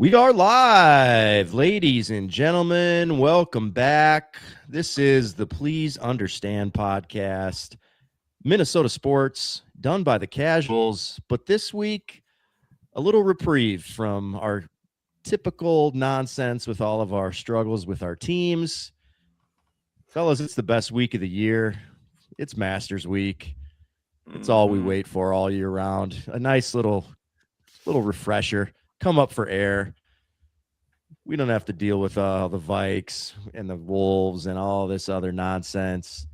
We are live, ladies and gentlemen. Welcome back. This is the Please Understand podcast, Minnesota sports done by the casuals. But this week, a little reprieve from our typical nonsense with all of our struggles with our teams. Fellas, it's the best week of the year. It's Masters week. It's all we wait for all year round. A nice little refresher. Come up for air. We don't have to deal with the Vikes and the Wolves and all this other nonsense.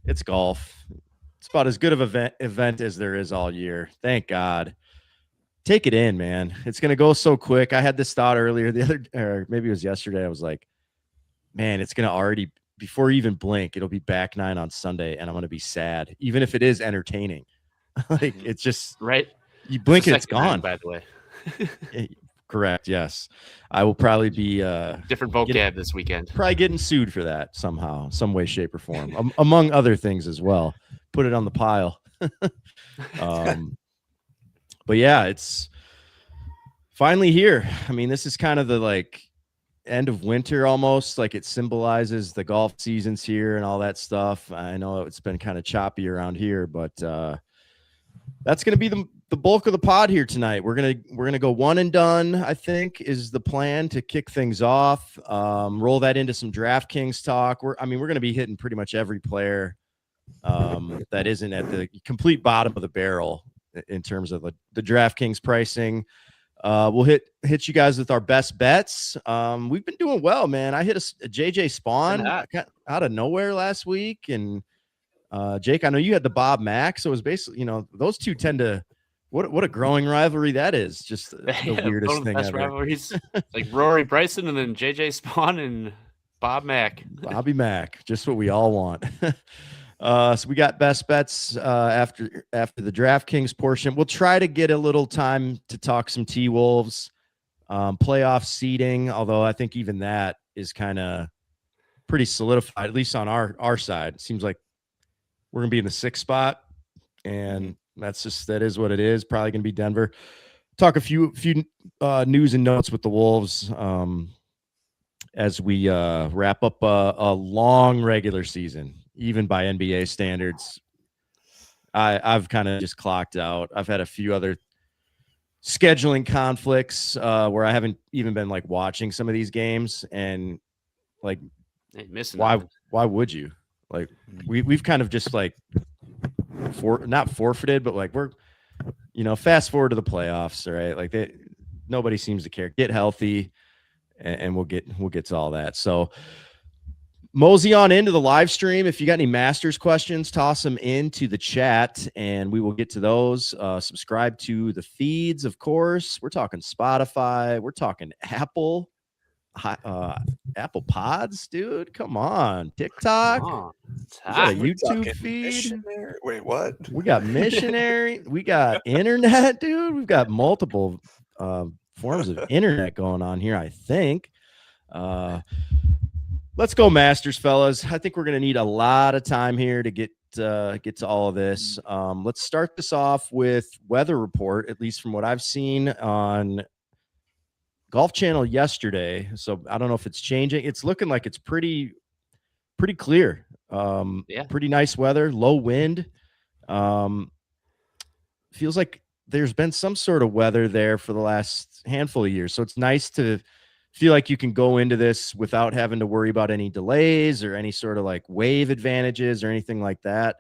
It's golf. It's about as good of an event as there is all year. Thank God. Take it in, man. It's going to go so quick. I had this thought earlier or maybe it was yesterday. I was like, man, it's going to already, before you even blink, it'll be back 9 on Sunday, and I'm going to be sad, even if it is entertaining. Like, it's just right. You blink and it's gone. 9, by the way. Correct. Yes. I will probably be different vocab this weekend. Probably getting sued for that somehow, some way, shape, or form, among other things as well. Put it on the pile. But yeah, it's finally here. I mean, this is kind of the end of winter almost. Like, it symbolizes the golf seasons here and all that stuff. I know it's been kind of choppy around here, but that's going to be the bulk of the pod here tonight. We're gonna go one and done, I think, is the plan to kick things off. Roll that into some DraftKings talk. We're going to be hitting pretty much every player that isn't at the complete bottom of the barrel in terms of the DraftKings pricing. We'll hit you guys with our best bets. We've been doing well, man. I hit a JJ Spawn out of nowhere last week, and Jake, I know you had the Bob Mack, so it was basically, those two tend to. What a growing rivalry that is. Just the weirdest thing ever. Rivalries. Like Rory Bryson and then JJ Spawn and Bob Mack. Bobby Mack, just what we all want. So we got best bets after the DraftKings portion. We'll try to get a little time to talk some TWolves, playoff seeding, although I think even that is kind of pretty solidified, at least on our side. It seems like we're going to be in the 6th spot, and that is what it is. Probably going to be Denver. Talk a few news and notes with the Wolves as we wrap up a long regular season, even by NBA standards. I've kind of just clocked out. I've had a few other scheduling conflicts where I haven't even been watching some of these games, and why would you? We've kind of just not forfeited, but we're fast forward to the playoffs, right? Nobody seems to care. Get healthy, and we'll get to all that. So mosey on into the live stream. If you got any Masters questions, toss them into the chat and we will get to those. Subscribe to the feeds, of course. We're talking Spotify, we're talking Apple Pods, dude. Come on. TikTok. We got a YouTube feed. Wait, what? We got missionary. We got internet, dude. We've got multiple forms of internet going on here, I think. Let's go Masters, fellas. I think we're going to need a lot of time here to get to all of this. Let's start this off with weather report, at least from what I've seen on Golf Channel yesterday. So I don't know if it's changing. It's looking like it's pretty clear. Pretty nice weather, low wind. Feels like there's been some sort of weather there for the last handful of years. So it's nice to feel like you can go into this without having to worry about any delays or any sort of wave advantages or anything like that.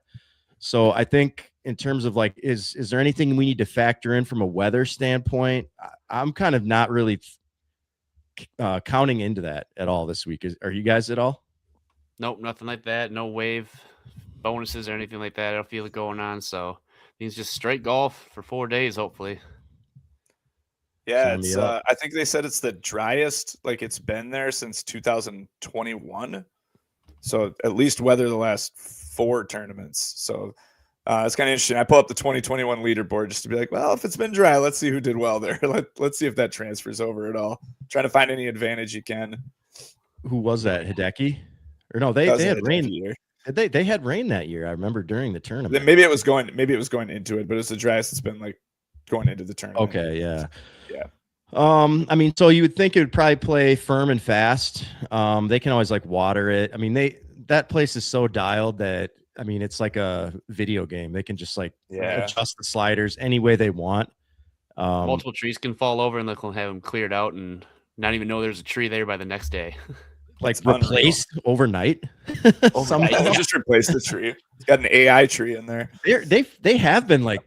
So I think in terms of is there anything we need to factor in from a weather standpoint? I'm kind of not really counting into that at all this week. Are you guys at all? Nope, nothing like that. No wave bonuses or anything like that. I don't feel it going on. So it means just straight golf for 4 days, hopefully. Yeah, it's I think they said it's the driest it's been there since 2021. So at least weather the last 4 tournaments. So it's kind of interesting. I pull up the 2021 leaderboard just to be well, if it's been dry, let's see who did well there. Let's see if that transfers over at all. Trying to find any advantage you can. Who was that? Hideki? Or no, they had rain. They had rain that year. I remember during the tournament. Maybe it was going into it, but it's the driest it's been going into the tournament. Okay, yeah. Yeah. I mean, so you would think it would probably play firm and fast. They can always like water it. I mean, that place is so dialed that, I mean, it's like a video game. They can just like adjust the sliders any way they want. Multiple trees can fall over and they'll have them cleared out and not even know there's a tree there by the next day. Like replaced overnight. Somehow just replace the tree. It's got an AI tree in there. They have been like,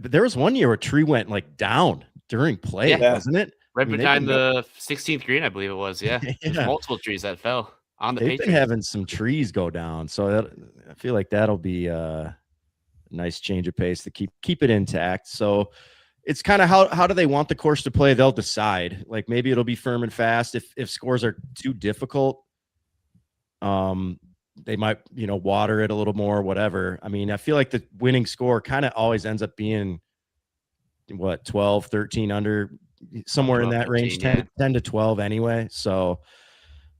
there was one year where a tree went like down during play, wasn't it? Right behind the 16th green, I believe it was. Yeah. Multiple trees that fell on the They've Patriots. been having some trees go down. So I feel like that'll be a nice change of pace to keep it intact. So it's kind of how do they want the course to play? They'll decide. Like maybe it'll be firm and fast. If scores are too difficult, they might, water it a little more, whatever. I mean, I feel like the winning score kind of always ends up being 12, 13 under, somewhere in that 13, range, 10 to 12 anyway. So,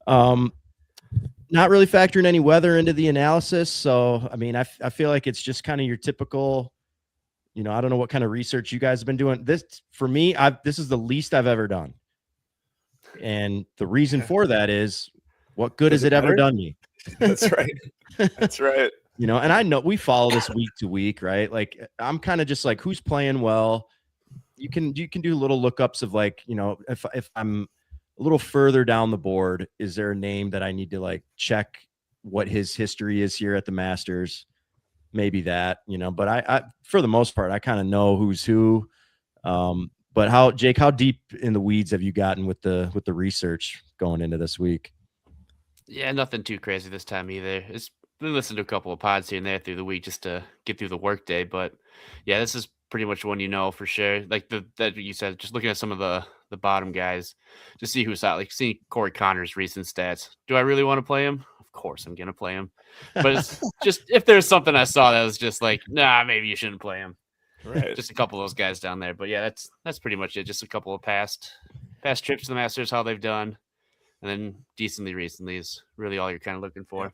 not really factoring any weather into the analysis. So, I mean, I feel like it's just kind of your typical, I don't know what kind of research you guys have been doing. This, for me, this is the least I've ever done. And the reason for that is, what good has it ever done me? That's right. That's right. And I know we follow this week to week, right? Like I'm kind of just like, who's playing well? You can do little lookups of like, if I'm a little further down the board, is there a name that I need to like check what his history is here at the Masters? Maybe that, but I for the most part, I kind of know who's who. But Jake, how deep in the weeds have you gotten with the research going into this week? Yeah, nothing too crazy this time either. It's been listening to a couple of pods here and there through the week just to get through the workday. But yeah, this is pretty much one for sure. Like that you said, just looking at some of the bottom guys to see who's out. Like seeing Corey Connors' recent stats. Do I really want to play him? Of course, I'm gonna play him. But it's just if there's something I saw that was just like, nah, maybe you shouldn't play him. Right. Just a couple of those guys down there. But yeah, that's pretty much it. Just a couple of past trips to the Masters, how they've done. And then decently recently is really all you're kind of looking for.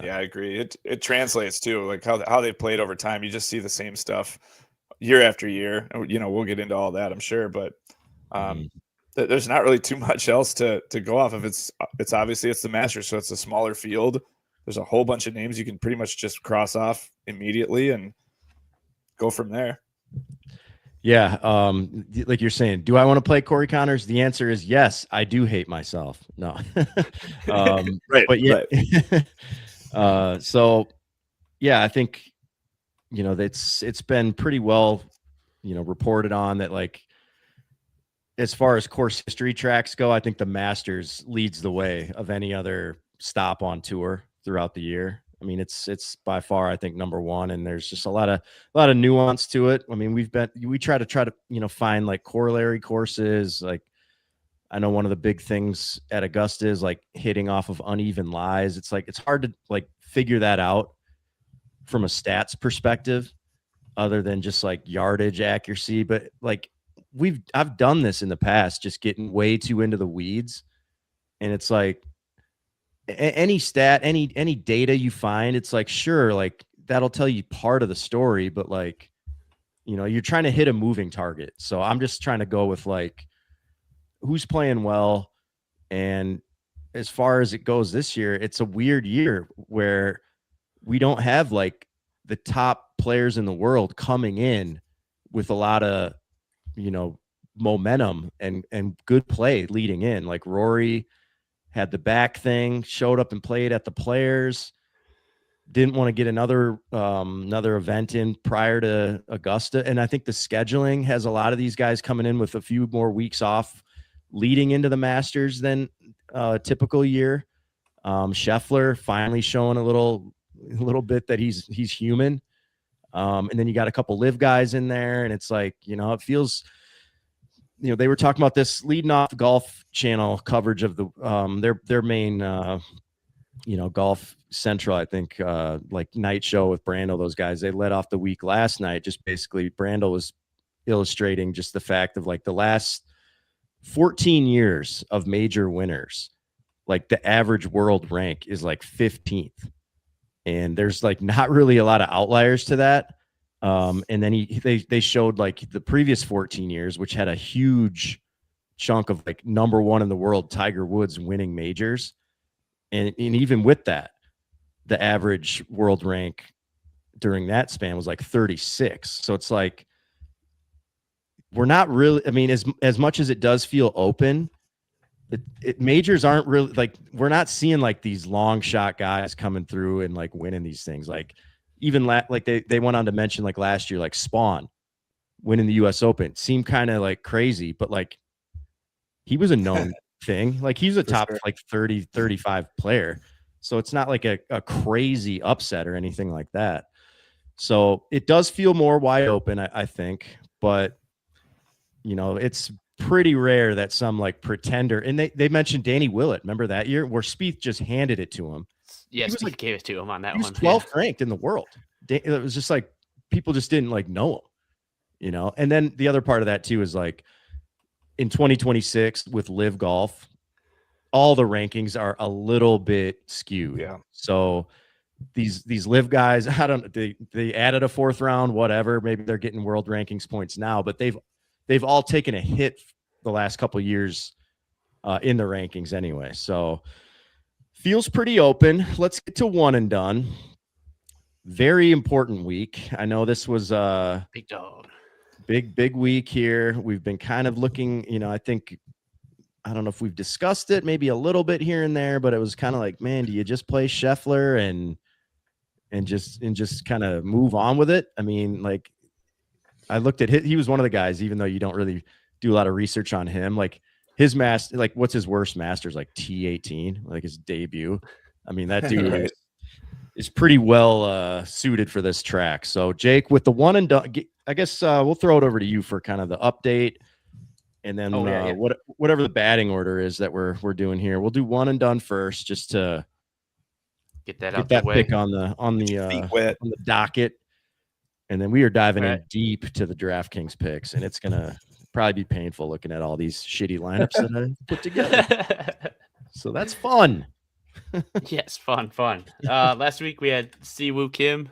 Yeah, I agree. It translates too, like how they played over time. You just see the same stuff year after year. We'll get into all that, I'm sure, but there's not really too much else to go off of. It's obviously it's the Masters, so it's a smaller field. There's a whole bunch of names you can pretty much just cross off immediately and go from there. Yeah. Like you're saying, do I want to play Corey Connors? The answer is yes. I do hate myself. No. Right. But yeah. Right. So yeah, I think, it's been pretty well, reported on that, like, as far as course history tracks go, I think the Masters leads the way of any other stop on tour throughout the year. I mean, it's by far, I think, number one, and there's just a lot of nuance to it. I mean, we try to find like corollary courses. Like, I know one of the big things at Augusta is like hitting off of uneven lies. It's like it's hard to like figure that out from a stats perspective, other than just like yardage accuracy. But like I've done this in the past, just getting way too into the weeds, and it's like, any stat, any data you find, it's like, sure, like that'll tell you part of the story, but like, you're trying to hit a moving target. So I'm just trying to go with like, who's playing well. And as far as it goes this year, it's a weird year where we don't have like the top players in the world coming in with a lot of, momentum and good play leading in. Like Rory had the back thing, showed up and played at the Players. Didn't want to get another event in prior to Augusta. And I think the scheduling has a lot of these guys coming in with a few more weeks off leading into the Masters than a typical year. Scheffler finally showing a little bit that he's human. And then you got a couple live guys in there, and it's like, it feels, they were talking about this leading off Golf Channel coverage of the their main Golf Central, I think, like night show with Brandel. Those guys, they led off the week last night. Just basically, Brandel was illustrating just the fact of like the last 14 years of major winners, like the average world rank is like 15th, and there's like not really a lot of outliers to that. And then they showed like the previous 14 years, which had a huge chunk of like number one in the world, Tiger Woods winning majors. And even with that, the average world rank during that span was like 36. So it's like, we're not really, I mean, as much as it does feel open, majors aren't really like, we're not seeing like these long shot guys coming through and like winning these things. Like even like they went on to mention like last year, like Spawn winning the US Open seemed kind of like crazy, but like he was a known thing. Like he's a top like 30, 35 player. So it's not like a crazy upset or anything like that. So it does feel more wide open, I think, but you know, it's pretty rare that some like pretender, and they mentioned Danny Willett. Remember that year where Spieth just handed it to him? Yeah, Spieth gave it to him on that one. He was 12th ranked in the world. It was just like people just didn't like know him, you know. And then the other part of that too is like in 2026 with Live Golf, all the rankings are a little bit skewed. Yeah. So these Live guys, I don't, they added a 4th round, whatever. Maybe they're getting world rankings points now, but they've all taken a hit the last couple of years in the rankings anyway. So feels pretty open. Let's get to one and done. Very important week. I know this was a big dog. Big week here. We've been kind of looking, you know, I don't know if we've discussed it maybe a little bit here and there, but it was kind of like, man, do you just play Scheffler and just kind of move on with it? I mean, like I looked at he was one of the guys, even though you don't really do a lot of research on him, like his master, like what's his worst Masters, like T18, like his debut. I mean, that dude is pretty well suited for this track. So Jake, with the one and done, I guess we'll throw it over to you for kind of the update, and then whatever the batting order is that we're doing here, we'll do one and done first, just to get that pick on the docket, and then we are diving in deep to the DraftKings picks, and it's gonna probably be painful looking at all these shitty lineups that I put together. So that's fun. Yes, fun. Last week we had Siwoo Kim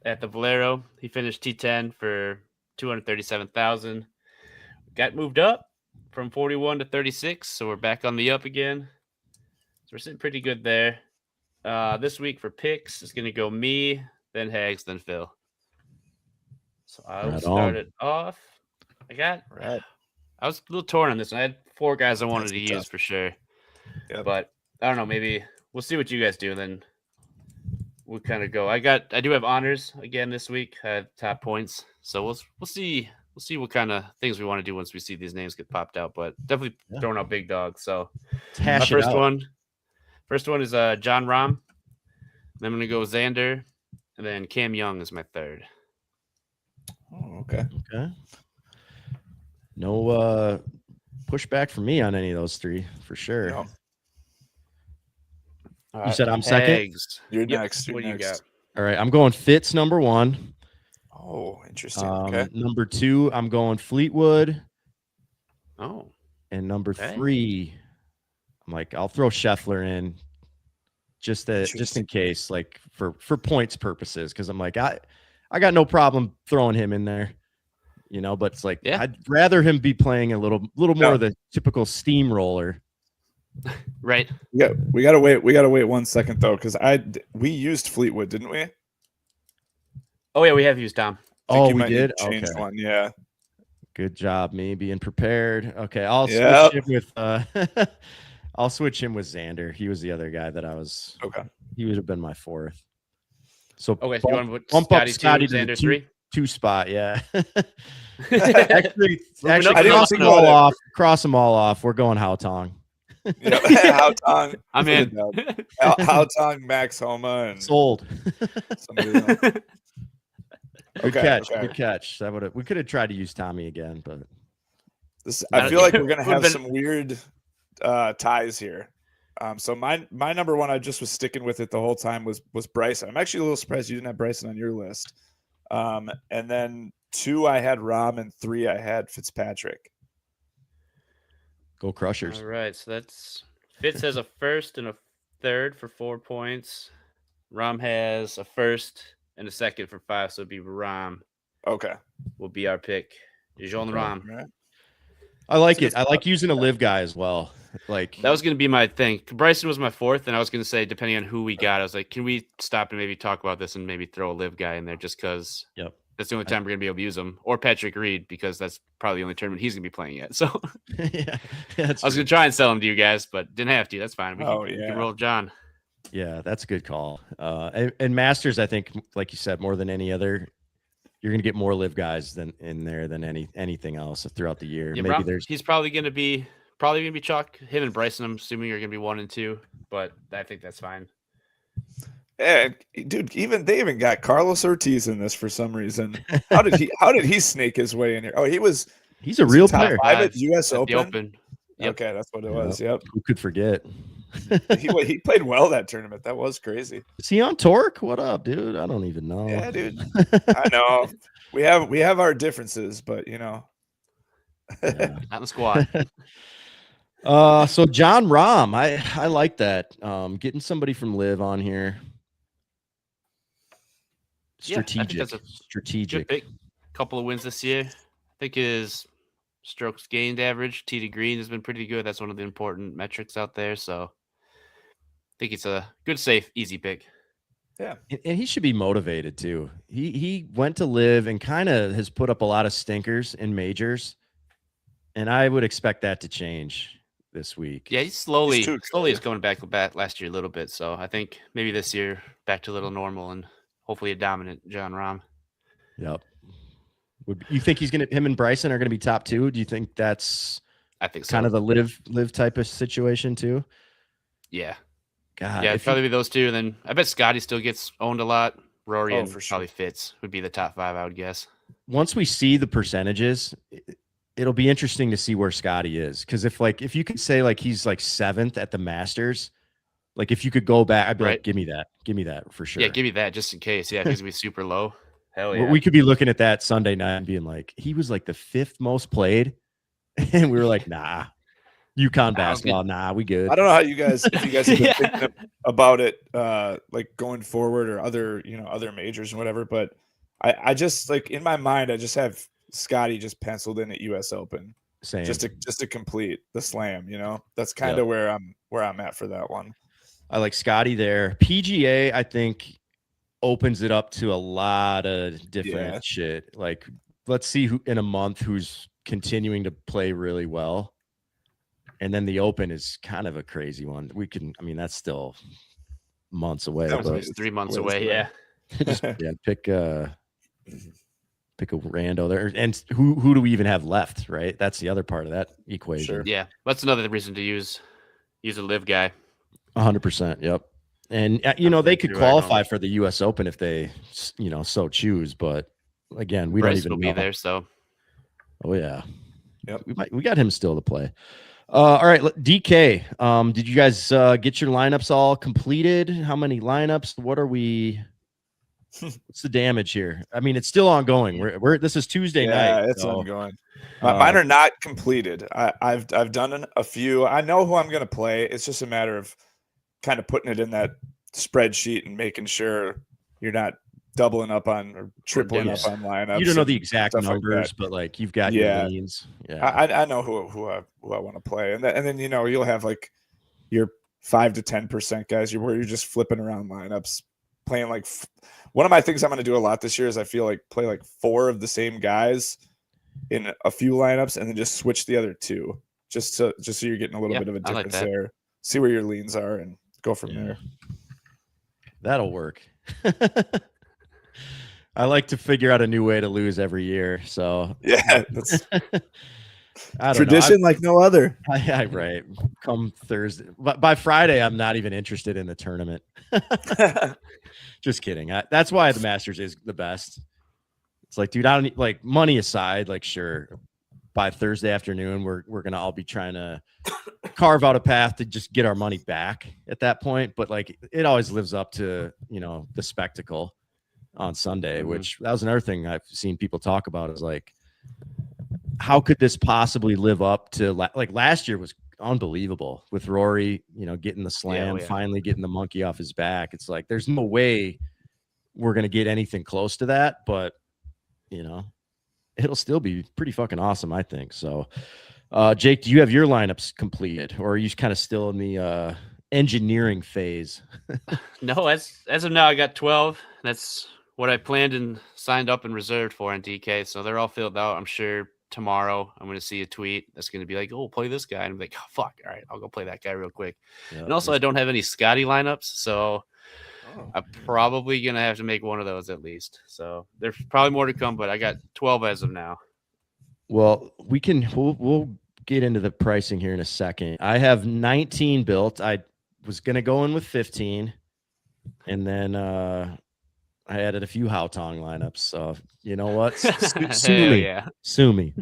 at the Valero. He finished T10 for 237,000. Got moved up from 41 to 36, so we're back on the up again. So we're sitting pretty good there. This week for picks, it's going to go me, then Hags, then Phil. So I'll start it off. I was a little torn on this one. I had 4 guys I wanted to use for sure. Yep. But I don't know, maybe we'll see what you guys do, and then we'll kind of go. I do have honors again this week. I have top points. So we'll see. We'll see what kind of things we want to do once we see these names get popped out, but definitely throwing out big dogs. So my first one is John Rahm. Then I'm going to go Xander, and then Cam Young is my third. Oh, okay. No pushback for me on any of those 3 for sure. No. You said I'm second? You're next. What do you got? All right, I'm going Fitz number 1. Oh, interesting. Okay. Number 2, I'm going Fleetwood. Oh. And number 3, I'm like, I'll throw Scheffler in just in case, like for points purposes, because I'm like, I got no problem throwing him in there, you know, but it's like I'd rather him be playing a little more of the typical steamroller. Right. Yeah, we gotta wait 1 second though, because we used Fleetwood, didn't we? Oh yeah, we have used Tom. Oh, we did. Change one, yeah. Good job, me being prepared. Okay, I'll switch him with I'll switch him with Xander. He was the other guy that I was. Okay. He would have been my 4th. So so you want to put Scottie to Xander 3? 2 spot, yeah. actually, cross them all off. We're going Haotong. Haotong. I'm in. Haotong, Max Homa, and sold. Somebody else. Good catch. We could have tried to use Tommy again, but I feel like we're gonna have some weird ties here. So my number 1, I just was sticking with it the whole time, was Bryson. I'm actually a little surprised you didn't have Bryson on your list. And then 2, I had Rahm, and 3, I had Fitzpatrick. Go Crushers. All right, so that's Fitz has a first and a third for 4 points. Rahm has a first and a second for 5, so it'd be Rahm. Okay. Will be our pick. Jean Rahm. Right. I like it. I like using a live guy as well. Like that was going to be my thing. Bryson was my fourth, and I was going to say, depending on who we got, I was like, can we stop and maybe talk about this and maybe throw a live guy in there just because that's the only time we're going to be able to use him, or Patrick Reed because that's probably the only tournament he's going to be playing at. So yeah, I was going to try and sell him to you guys, but didn't have to. That's fine. We can roll John. Yeah, that's a good call. And Masters, I think, like you said, more than any other, you're going to get more live guys than in there than anything else throughout the year. Yeah, maybe he's probably going to be chalk. Him and Bryson, I'm assuming, are going to be 1 and 2, but I think that's fine. Yeah, dude. They even got Carlos Ortiz in this for some reason. How did he snake his way in here? Oh, he's a real player. 5 at U.S. Open. Open. Yep. Okay, that's what it was. Yep. Who could forget? he played well that tournament. That was crazy. Is he on Torque? What up, dude? I don't even know. Yeah, dude. I know. We have our differences, but not in the squad. So John Rahm, I like that. Getting somebody from Live on here. Strategic. I think that's a strategic. Good couple of wins this year. I think his strokes gained average, tee to green, has been pretty good. That's one of the important metrics out there. So I think it's a good, safe, easy pick. Yeah. And he should be motivated too. He went to Live and kind of has put up a lot of stinkers in majors. And I would expect that to change this week. Yeah, he's slowly is going back last year a little bit. So I think maybe this year back to a little normal and hopefully a dominant John Rahm. Yep. You think him and Bryson are going to be top 2? Do you think that's I think so. Kind of the live type of situation too? Yeah. God. Yeah, it'd probably be those two. And then I bet Scottie still gets owned a lot. Rory and for sure. probably Fitz would be the top 5, I would guess. Once we see the percentages, it'll be interesting to see where Scottie is. Because if you could say he's 7th at the Masters, if you could go back, I'd be like, give me that for sure. Yeah, give me that just in case. Yeah, if he's gonna be super low. Hell yeah. We could be looking at that Sunday night and being like, he was the 5th most played, and we were like, nah. UConn basketball, nah, we good. I don't know how you guys, if you guys have been thinking about it, going forward or other majors and whatever. But I just in my mind, I just have Scottie just penciled in at U.S. Open, same, just to complete the slam. That's kind of where I'm at for that one. I like Scottie there. PGA, I think, opens it up to a lot of different shit. Let's see who in a month who's continuing to play really well. And then the Open is kind of a crazy one. That's still months away. It's 3 months away. Yeah. Pick a rando there. And who do we even have left? Right. That's the other part of that equation. Sure. Yeah. That's another reason to use a live guy. 100%. Yep. And they could qualify for the U.S. Open if they, so choose. But again, we don't even know. Be there. So. Oh yeah. Yep. We got him still to play. All right, DK. Did you guys get your lineups all completed? How many lineups? What are we? What's the damage here? It's still ongoing. This is Tuesday night. Yeah, it's ongoing. Mine are not completed. I've done a few. I know who I'm going to play. It's just a matter of kind of putting it in that spreadsheet and making sure you're not doubling up on or tripling up on lineups. You don't know the exact numbers, but you've got your leans. Yeah, I know who I want to play, and then you'll have your 5 to 10% guys where you're just flipping around lineups, playing one of my things I'm going to do a lot this year is I feel play 4 of the same guys in a few lineups and then just switch the other 2 just so you're getting a little bit of a difference there. See where your leans are and go from there. That'll work. I like to figure out a new way to lose every year. So yeah, that's tradition like no other. Right. Come Thursday, but by Friday, I'm not even interested in the tournament. Just kidding. That's why the Masters is the best. It's dude, I don't need, money aside. Sure, by Thursday afternoon, we're gonna all be trying to carve out a path to just get our money back at that point. But it always lives up to the spectacle on Sunday, which that was another thing I've seen people talk about is how could this possibly live up to last year was unbelievable with Rory, getting the slam, finally getting the monkey off his back. It's there's no way we're going to get anything close to that, but it'll still be pretty fucking awesome, I think. So Jake, do you have your lineups completed, or are you kind of still in the engineering phase? No, as of now, I got 12. That's what I planned and signed up and reserved for in DK. So they're all filled out. I'm sure tomorrow I'm going to see a tweet that's going to be like, "Oh, play this guy," and I'm like, "Oh, fuck! All right, I'll go play that guy real quick." Yeah, and also, I don't have any Scottie lineups, so Oh. I'm probably going to have to make one of those at least. So there's probably more to come, but I got 12 as of now. Well, we'll get into the pricing here in a second. I have 19 built. I was going to go in with 15, and then I added a few Haotong lineups. So you know what? Sue me.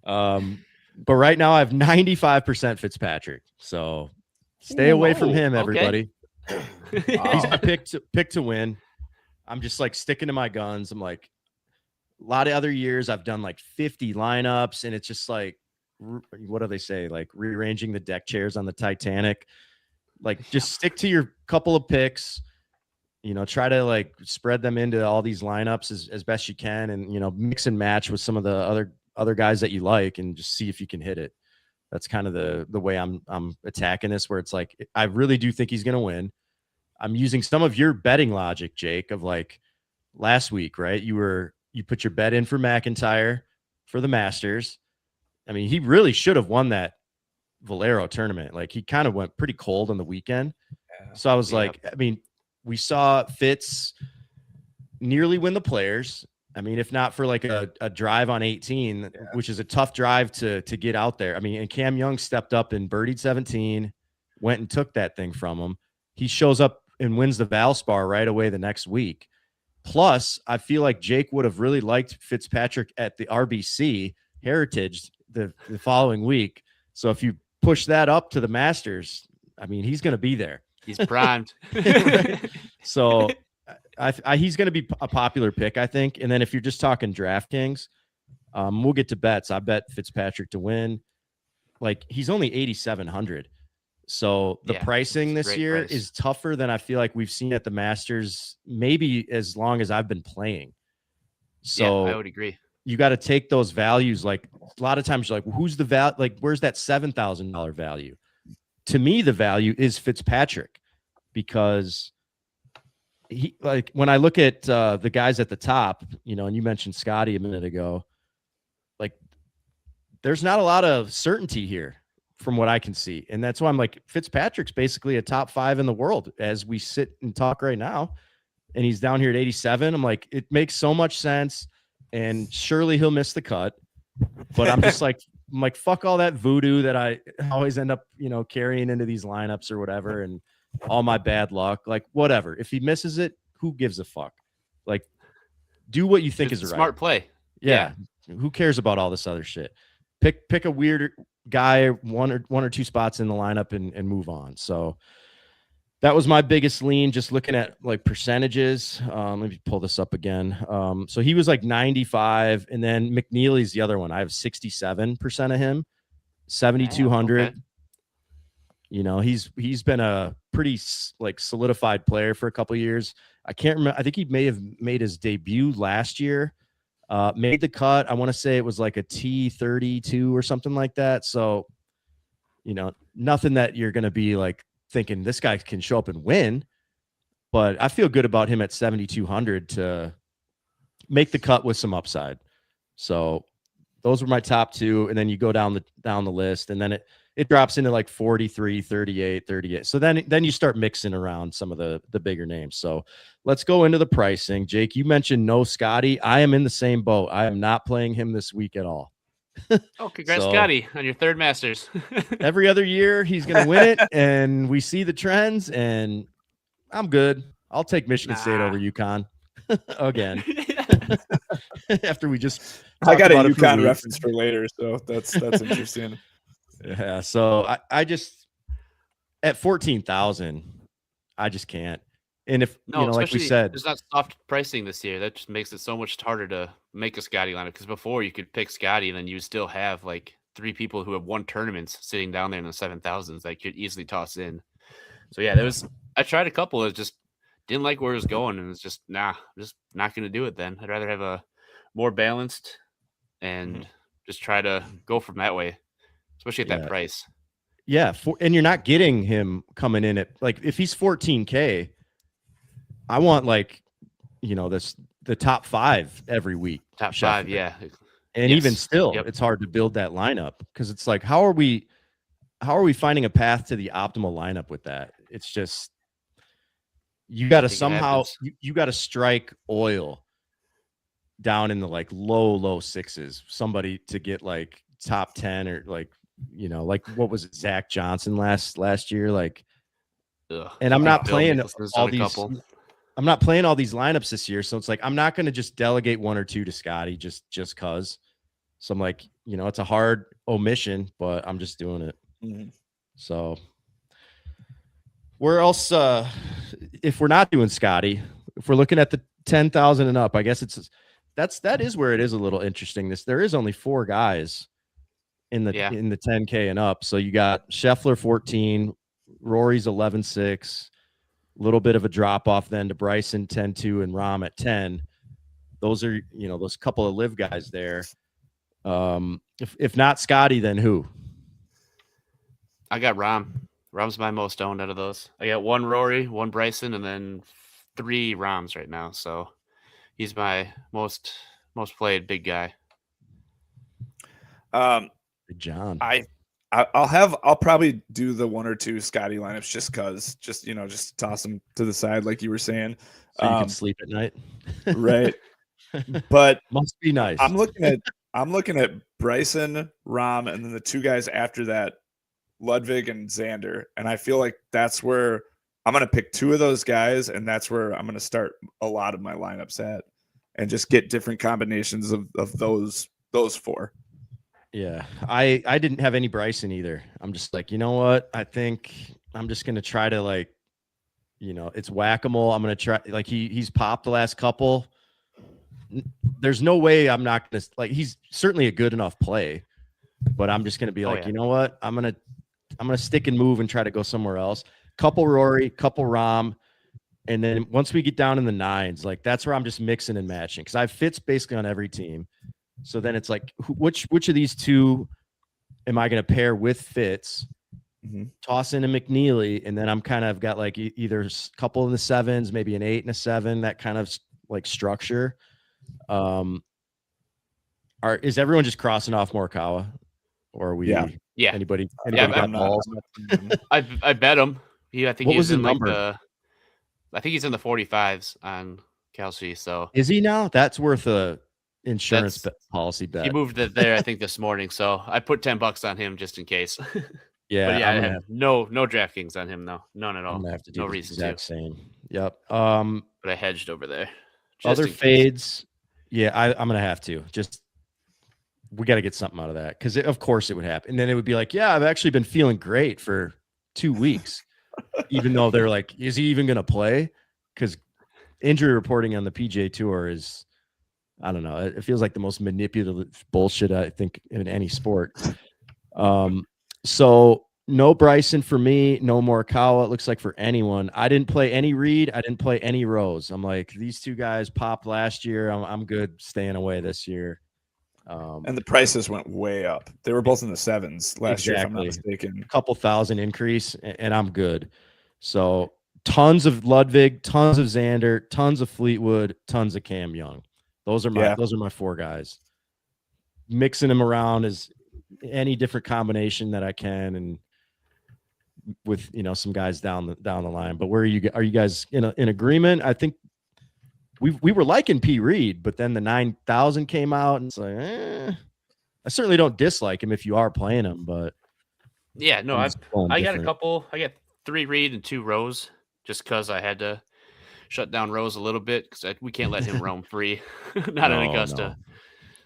But right now I have 95% Fitzpatrick. So stay away from him, everybody. He's my pick to win. I'm just like sticking to my guns. I'm like, a lot of other years I've done like 50 lineups, and it's just like, what do they say? Like rearranging the deck chairs on the Titanic. Like just stick to your couple of picks, try to like spread them into all these lineups as best you can, and, mix and match with some of the other guys that you like, and just see if you can hit it. That's kind of the way I'm attacking this, where it's like, I really do think he's going to win. I'm using some of your betting logic, Jake, of like last week, right? You put your bet in for McIntyre for the Masters. I mean, he really should have won that Valero tournament. Like he kind of went pretty cold on the weekend. Yeah. So I was like, I mean, we saw Fitz nearly win the Players. I mean, if not for like a drive on 18, which is a tough drive to get out there. I mean, and Cam Young stepped up and birdied 17, went and took that thing from him. He shows up and wins the Valspar right away the next week. Plus, I feel like Jake would have really liked Fitzpatrick at the RBC Heritage the following week. So if you push that up to the Masters, I mean, he's going to be there. He's primed. Right? So he's going to be a popular pick, I think. And then if you're just talking DraftKings, we'll get to bets. I bet Fitzpatrick to win. Like he's only 8,700. So the pricing this year is tougher than I feel like we've seen at the Masters, maybe as long as I've been playing. So I would agree. You got to take those values. Like a lot of times you're like, well, who's the value? Like, where's that $7,000 value? To me, the value is Fitzpatrick, because he, like, when I look at the guys at the top, and you mentioned Scottie a minute ago, like there's not a lot of certainty here from what I can see. And that's why I'm like, Fitzpatrick's basically a top 5 in the world as we sit and talk right now. And he's down here at 87. I'm like, it makes so much sense. And surely he'll miss the cut. But I'm just like, fuck all that voodoo that I always end up, carrying into these lineups or whatever. And all my bad luck, like whatever. If he misses it, who gives a fuck? Like, do what you think is right. Smart play. Yeah. Who cares about all this other shit? Pick a weird guy, one or two spots in the lineup and move on. So that was my biggest lean, just looking at like percentages. Let me pull this up again. So he was like 95, and then McNeely's the other one. I have 67% of him, 7,200. Okay. He's been a pretty like solidified player for a couple of years. I can't remember. I think he may have made his debut last year. Made the cut. I want to say it was like a T32 or something like that. So, nothing that you're going to be like thinking this guy can show up and win, but I feel good about him at 7,200 to make the cut with some upside. So those were my top 2. And then you go down the list, and then it drops into like 43, 38, 38. So then you start mixing around some of the bigger names. So let's go into the pricing. Jake, you mentioned no Scottie. I am in the same boat. I am not playing him this week at all. Oh, congrats, Scottie, on your 3rd Masters. Every other year he's going to win it, and we see the trends, and I'm good. I'll take Michigan State over UConn again. After we just I got a UConn reference for later, so that's interesting. Yeah, so I just at 14,000, I just can't. And if like we said, there's not soft pricing this year. That just makes it so much harder to make a Scottie lineup, because before you could pick Scottie and then you still have like 3 people who have won tournaments sitting down there in the 7,000s that could easily toss in. So yeah, I tried a couple. It just didn't like where it was going, and it's just I'm just not going to do it. Then I'd rather have a more balanced and just try to go from that way, especially at that price. Yeah, and you're not getting him coming in at like if he's 14K, I want like the top 5 every week. Top Scheffler. 5, yeah. And even still, it's hard to build that lineup because it's like how are we finding a path to the optimal lineup with that? It's just you got to somehow you got to strike oil down in the like low sixes, somebody to get like top 10 or like like what was it, Zach Johnson last year, like. And I'm not playing all these. I'm not playing all these lineups this year, so it's like I'm not going to just delegate 1 or 2 to Scottie just cause. So I'm like, it's a hard omission, but I'm just doing it. Mm-hmm. So where else? If we're not doing Scottie, if we're looking at the 10,000 and up, I guess that is where it is a little interesting. There is only 4 guys in the 10K and up. So you got Scheffler 14, Rory's 11.6. Little bit of a drop off then to Bryson 10.2 and Rahm at 10. Those are those couple of live guys there. If not Scottie, then who? I got Rahm. Rahm's my most owned out of those. I got 1 Rory, 1 Bryson, and then 3 Rahms right now. So he's my most played big guy. Good John. I'll probably do the 1 or 2 Scottie lineups just toss them to the side like you were saying, so you can sleep at night, right? But must be nice. I'm looking at Bryson, Rahm, and then the 2 guys after that, Ludwig and Xander, and I feel like that's where I'm going to pick 2 of those guys, and that's where I'm going to start a lot of my lineups at, and just get different combinations of those 4. Yeah, I didn't have any Bryson either. I'm just like, you know what? I think I'm just going to try to like, it's whack-a-mole. I'm going to try like he's popped the last couple. There's no way I'm not going to like, he's certainly a good enough play, but I'm just going to be like, you know what? I'm going to stick and move and try to go somewhere else. Couple Rory, couple Rahm. And then once we get down in the 9s, like that's where I'm just mixing and matching. Cause I have Fitz basically on every team. So then it's like, which of these 2 am I going to pair with Fitz? Mm-hmm. Toss in a McNeely, and then I'm kind of got like either a couple in the 7s, maybe an 8 and a 7, that kind of like structure. Is everyone just crossing off Morikawa, or are we? Yeah. Anybody got balls? I bet him. I think what was the number? I think he's in the 45s on Kelsey. So is he now? That's worth a insurance policy bet. He moved it there, I think, this morning. So I put $10 on him just in case. Yeah, but yeah, I have no DraftKings on him though, none at all. I'm gonna have to do no reason to. Same. Yep. But I hedged over there. Other fades. Yeah, I'm gonna have to. Just we got to get something out of that because of course it would happen, and then it would be like, yeah, I've actually been feeling great for 2 weeks, even though they're like, is he even gonna play? Because injury reporting on the PGA Tour is, I don't know. It feels like the most manipulative bullshit I think in any sport. So no Bryson for me, no Morikawa. It looks like for anyone. I didn't play any Reed. I didn't play any Rose. I'm like, these 2 guys popped last year. I'm good staying away this year. And the prices went way up. They were both in the 7s last year, if I'm not mistaken. A couple thousand increase, and I'm good. So tons of Ludwig, tons of Xander, tons of Fleetwood, tons of Cam Young. Those are my 4 guys. Mixing them around as any different combination that I can, and with some guys down the line. But where are you guys in agreement? I think we were liking P. Reed, but then the 9,000 came out, and it's like, I certainly don't dislike him if you are playing him, but yeah, no, I got a couple. I got 3 Reed and 2 Rose, just because I had to shut down Rose a little bit because we can't let him roam free, not in Augusta. No.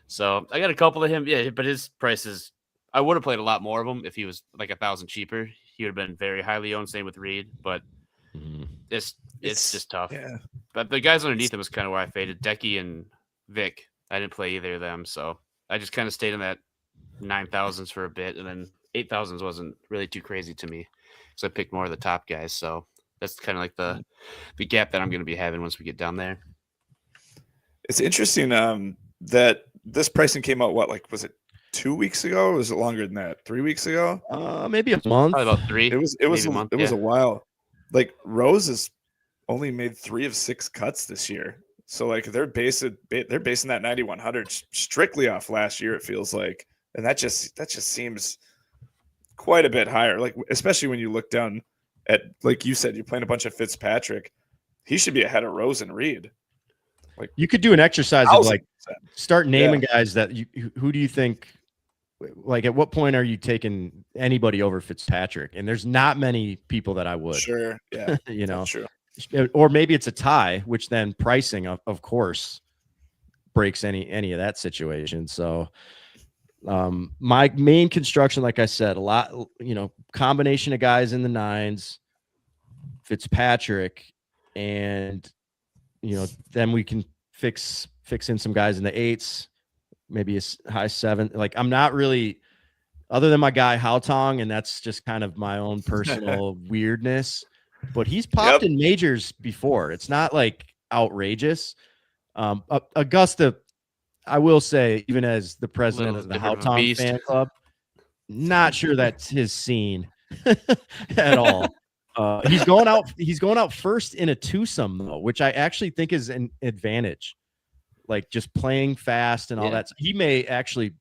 So I got a couple of him, but his prices, I would have played a lot more of him if he was like 1,000 cheaper. He would have been very highly owned. Same with Reed, but it's just tough. Yeah. But the guys underneath him was kind of where I faded. Decky and Vic, I didn't play either of them, so I just kind of stayed in that 9,000s for a bit, and then 8,000s wasn't really too crazy to me, so I picked more of the top guys. So that's kind of like the gap that I'm going to be having once we get down there. It's interesting that this pricing came out, was it 2 weeks ago? Or was it longer than that? 3 weeks ago? Maybe a month. Probably about 3. It was maybe a month, it was a while. Like Rose has only made 3 of 6 cuts this year. So like they're basing that 9100 strictly off last year, it feels like. And that just seems quite a bit higher. Like especially when you look down at, like you said, you're playing a bunch of Fitzpatrick. He should be ahead of Rose and Reed. Like you could do an exercise of like start naming guys that who do you think, like at what point are you taking anybody over Fitzpatrick? And there's not many people that I would. Sure. Yeah. You know, that's true. Or maybe it's a tie, which then pricing of course breaks any of that situation. So my main construction, like I said, a lot, combination of guys in the 9s, Fitzpatrick, and then we can fix in some guys in the 8s, maybe a high 7. Like I'm not really, other than my guy Haotong, and that's just kind of my own personal weirdness, but he's popped in majors before. It's not like outrageous. Augusta, I will say, even as the president of the Haotong fan club, not sure that's his scene at all. He's going out first in a twosome though, which I actually think is an advantage. Like just playing fast and all that. So he may actually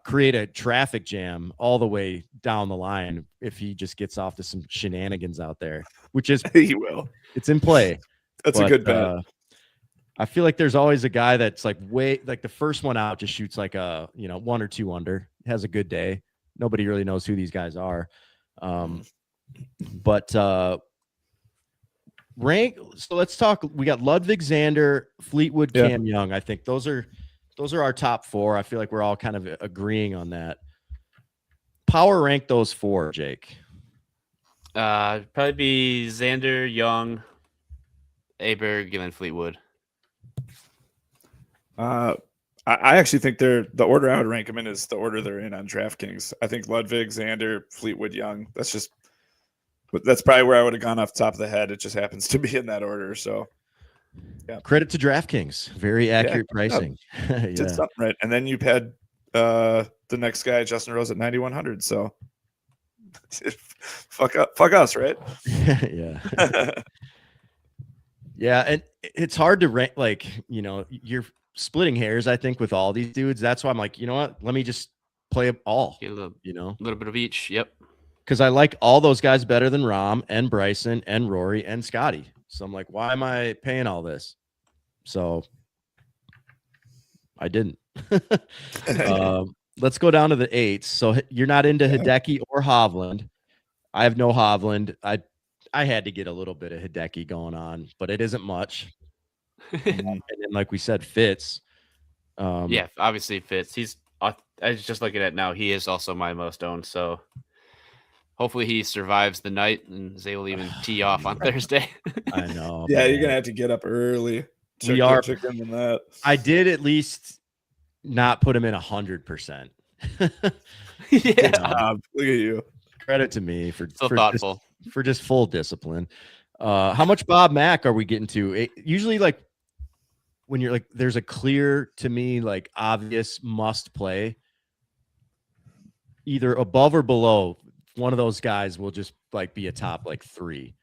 create a traffic jam all the way down the line if he just gets off to some shenanigans out there, which is he will. It's in play. That's a good bet. I feel like there's always a guy that's like the first one out just shoots like a 1 or 2 under, has a good day. Nobody really knows who these guys are. But rank. So let's talk. We got Ludwig, Xander, Fleetwood, Cam Young. I think those are our top 4. I feel like we're all kind of agreeing on that. Power rank those 4, Jake. Probably be Xander, Young, Aberg, and then Fleetwood. I actually think the order I would rank them in is the order they're in on DraftKings. I think Ludwig, Xander, Fleetwood, Young. That's probably where I would have gone off the top of the head. It just happens to be in that order. So, yeah. Credit to DraftKings. Very accurate pricing. Did something right. And then you've had the next guy, Justin Rose, at 9,100. So, fuck us, right? Yeah. Yeah, and it's hard to rank. Like you're splitting hairs, I think, with all these dudes. That's why I'm like, you know what? Let me just play them all. Get a little bit of each. Yep. Because I like all those guys better than Rahm and Bryson and Rory and Scottie. So I'm like, why am I paying all this? So I didn't. Let's go down to the 8s. So you're not into Hideki or Hovland. I have no Hovland. I had to get a little bit of Hideki going on, but it isn't much. And then, like we said, Fitz. Obviously Fitz. I was just looking at now. He is also my most owned. So hopefully he survives the night and is able to even tee off on Thursday. I know. Yeah, you're gonna have to get up early. We are. In that. I did at least not put him in 100%. Yeah, look at you. Credit to me for thoughtful. For just full discipline. How much Bob Mack are we getting to? Usually, like when you're like, there's a clear, to me, like obvious must play, either above or below. One of those guys will just like be a top like 3.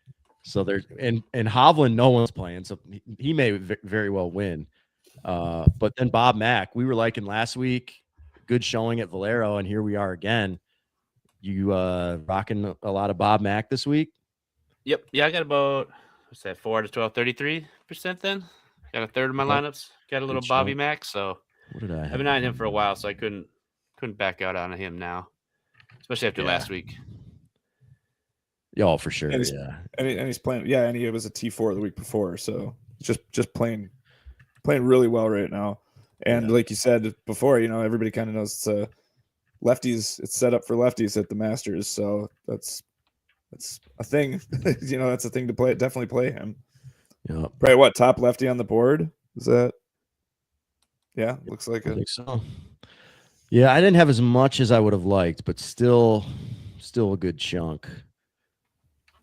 So there's and Hovland, no one's playing, so he may very well win. But then Bob Mack, we were liking last week, good showing at Valero, and here we are again. You rocking a lot of Bob Mack this week? Yep. Yeah, I got about 4 to 12, 33% then. Got a third of my lineups. Got a little Bobby Mack. So what did I have? I've been on him for a while, so I couldn't back out on him now. Especially after last week. Yeah, for sure. And he's playing. Yeah, and he was a T4 the week before, so just playing really well right now. And like you said before, everybody kind of knows it's lefties. It's set up for lefties at the Masters, so that's a thing. That's a thing to play. Definitely play him. Yeah. Probably what, top lefty on the board? Is that? Yeah, looks like I it. think so. Yeah, I didn't have as much as I would have liked, but still a good chunk.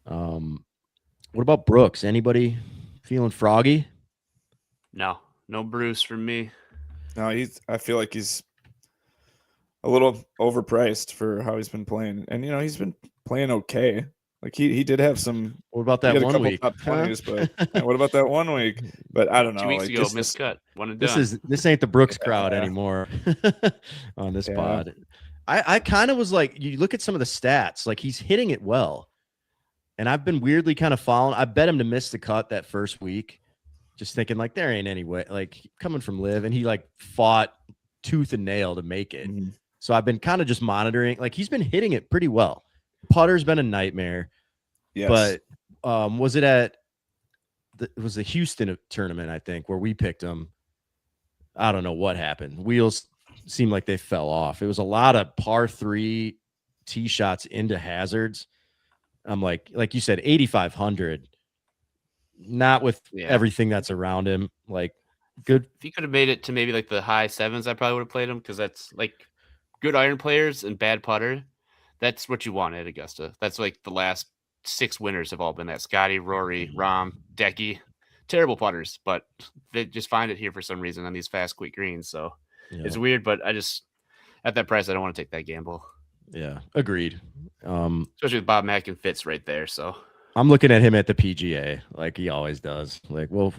What about Brooks? Anybody feeling froggy? No Bruce from me. No, I feel like he's a little overpriced for how he's been playing, and he's been playing okay. Like he did have some. What about He that had a one couple week? top 20s, but what about that 1 week? But I don't know. 2 weeks Like ago, miscut, one and done. This ain't the Brooks crowd anymore on this pod. I kind of was like, you look at some of the stats, like he's hitting it well. And I've been weirdly kind of following. I bet him to miss the cut that first week, just thinking like there ain't any way, like coming from Liv, and he like fought tooth and nail to make it. Mm-hmm. So I've been kind of just monitoring. Like he's been hitting it pretty well. Putter's been a nightmare. Yes. But was it at it was the Houston tournament, I think, where we picked him. I don't know what happened. Wheels seemed like they fell off. It was a lot of par 3 tee shots into hazards. I'm like you said, 8,500. Not with everything that's around him. Like good. If he could have made it to maybe like the high 7s, I probably would have played him, because that's like good iron players and bad putter. That's what you want at Augusta. That's like the last 6 winners have all been that. Scottie, Rory, Rahm, Decky. Terrible putters, but they just find it here for some reason on these fast, quick greens. So it's weird, but I just, at that price, I don't want to take that gamble. Yeah, agreed. Especially with Bob Mack and Fitz right there. So I'm looking at him at the PGA like he always does. Like, well,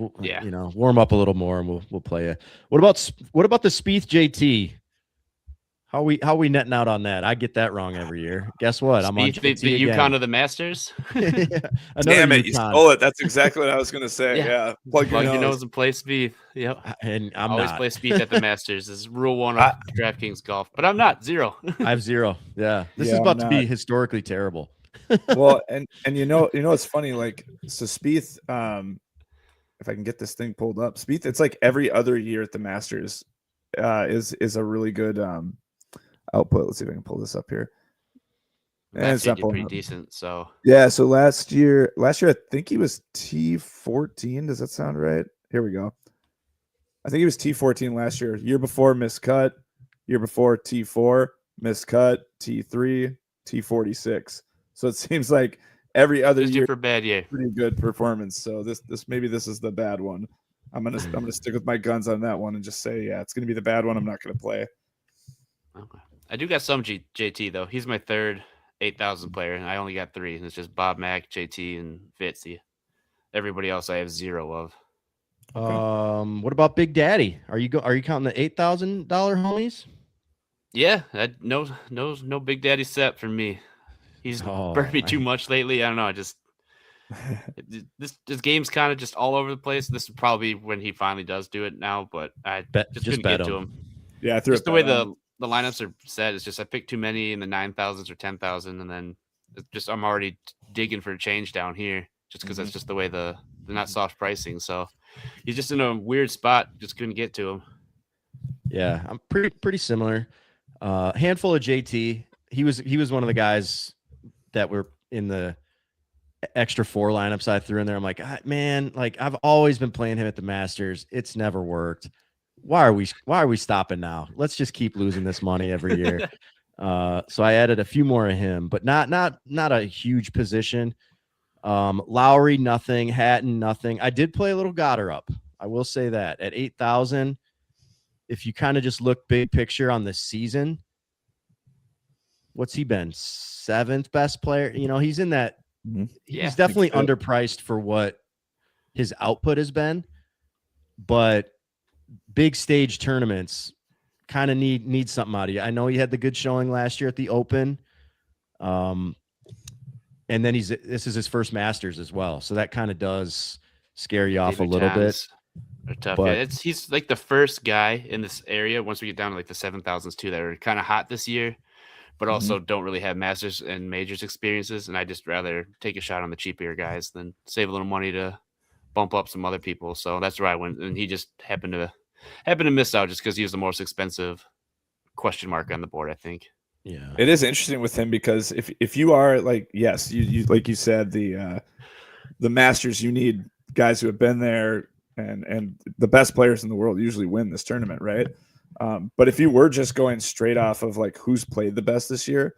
warm up a little more and we'll play it. What about the Spieth JT? How we netting out on that? I get that wrong every year. Guess what? I'm on JT the UConn of the Masters. Damn it, you stole it. That's exactly what I was going to say. Yeah. Plug your nose and play Spieth. Yep. And I'm always not. play Spieth at the Masters. This is rule 1 of DraftKings golf. But I'm not. 0. I have 0. Yeah. This is about to be historically terrible. Well, and it's funny, like, so Spieth, if I can get this thing pulled up, Spieth, it's like every other year at the Masters is a really good output. Let's see if I can pull this up here. And it's not pretty decent. So yeah, so last year I think he was T14. Does that sound right? Here we go. I think he was T14 last year. Year before, miscut. Year before, T4, miscut. T3, T46. So it seems like every other year for bad year, pretty good performance. So this is the bad one. I'm gonna stick with my guns on that one and just say, yeah, it's gonna be the bad one. I'm not gonna play. Okay. I do got some JT though. He's my third 8,000 player, and I only got 3. And it's just Bob Mack, JT, and Fitzy. Everybody else I have 0 of. Okay. What about Big Daddy? Are you counting the $8,000 homies? Yeah, no Big Daddy set for me. He's burned me too much lately. I don't know. I just this game's kind of just all over the place. This is probably when he finally does do it now, but I just couldn't get to him. Yeah, just the way the lineups are set. It's just I picked too many in the 9,000s or 10,000, and then I'm already digging for a change down here just because that's just the way the not soft pricing. So he's just in a weird spot. Just couldn't get to him. Yeah, I'm pretty similar. Handful of JT. He was one of the guys that were in the extra 4 lineups I threw in there. I'm like, man, like I've always been playing him at the Masters. It's never worked. Why are we stopping now? Let's just keep losing this money every year. So I added a few more of him, but not a huge position. Lowry, nothing. Hatton, nothing. I did play a little Goddard up. I will say that at 8,000, if you kind of just look big picture on the season, what's he been? 7th best player. He's in that. He's definitely underpriced for what his output has been, but big stage tournaments kind of need something out of you. I know he had the good showing last year at the Open. And then this is his first Masters as well. So that kind of does scare you off a little bit. Are tough. But, he's like the first guy in this area, once we get down to like the 7,000s too, that are kind of hot this year, but also don't really have Masters and Majors experiences. And I just rather take a shot on the cheaper guys than save a little money to bump up some other people. So that's where I went. And he just happened to miss out just because he was the most expensive question mark on the board, I think. Yeah, it is interesting with him because if you are like, yes, you like you said, the Masters, you need guys who have been there, and the best players in the world usually win this tournament, right? But if you were just going straight off of like who's played the best this year,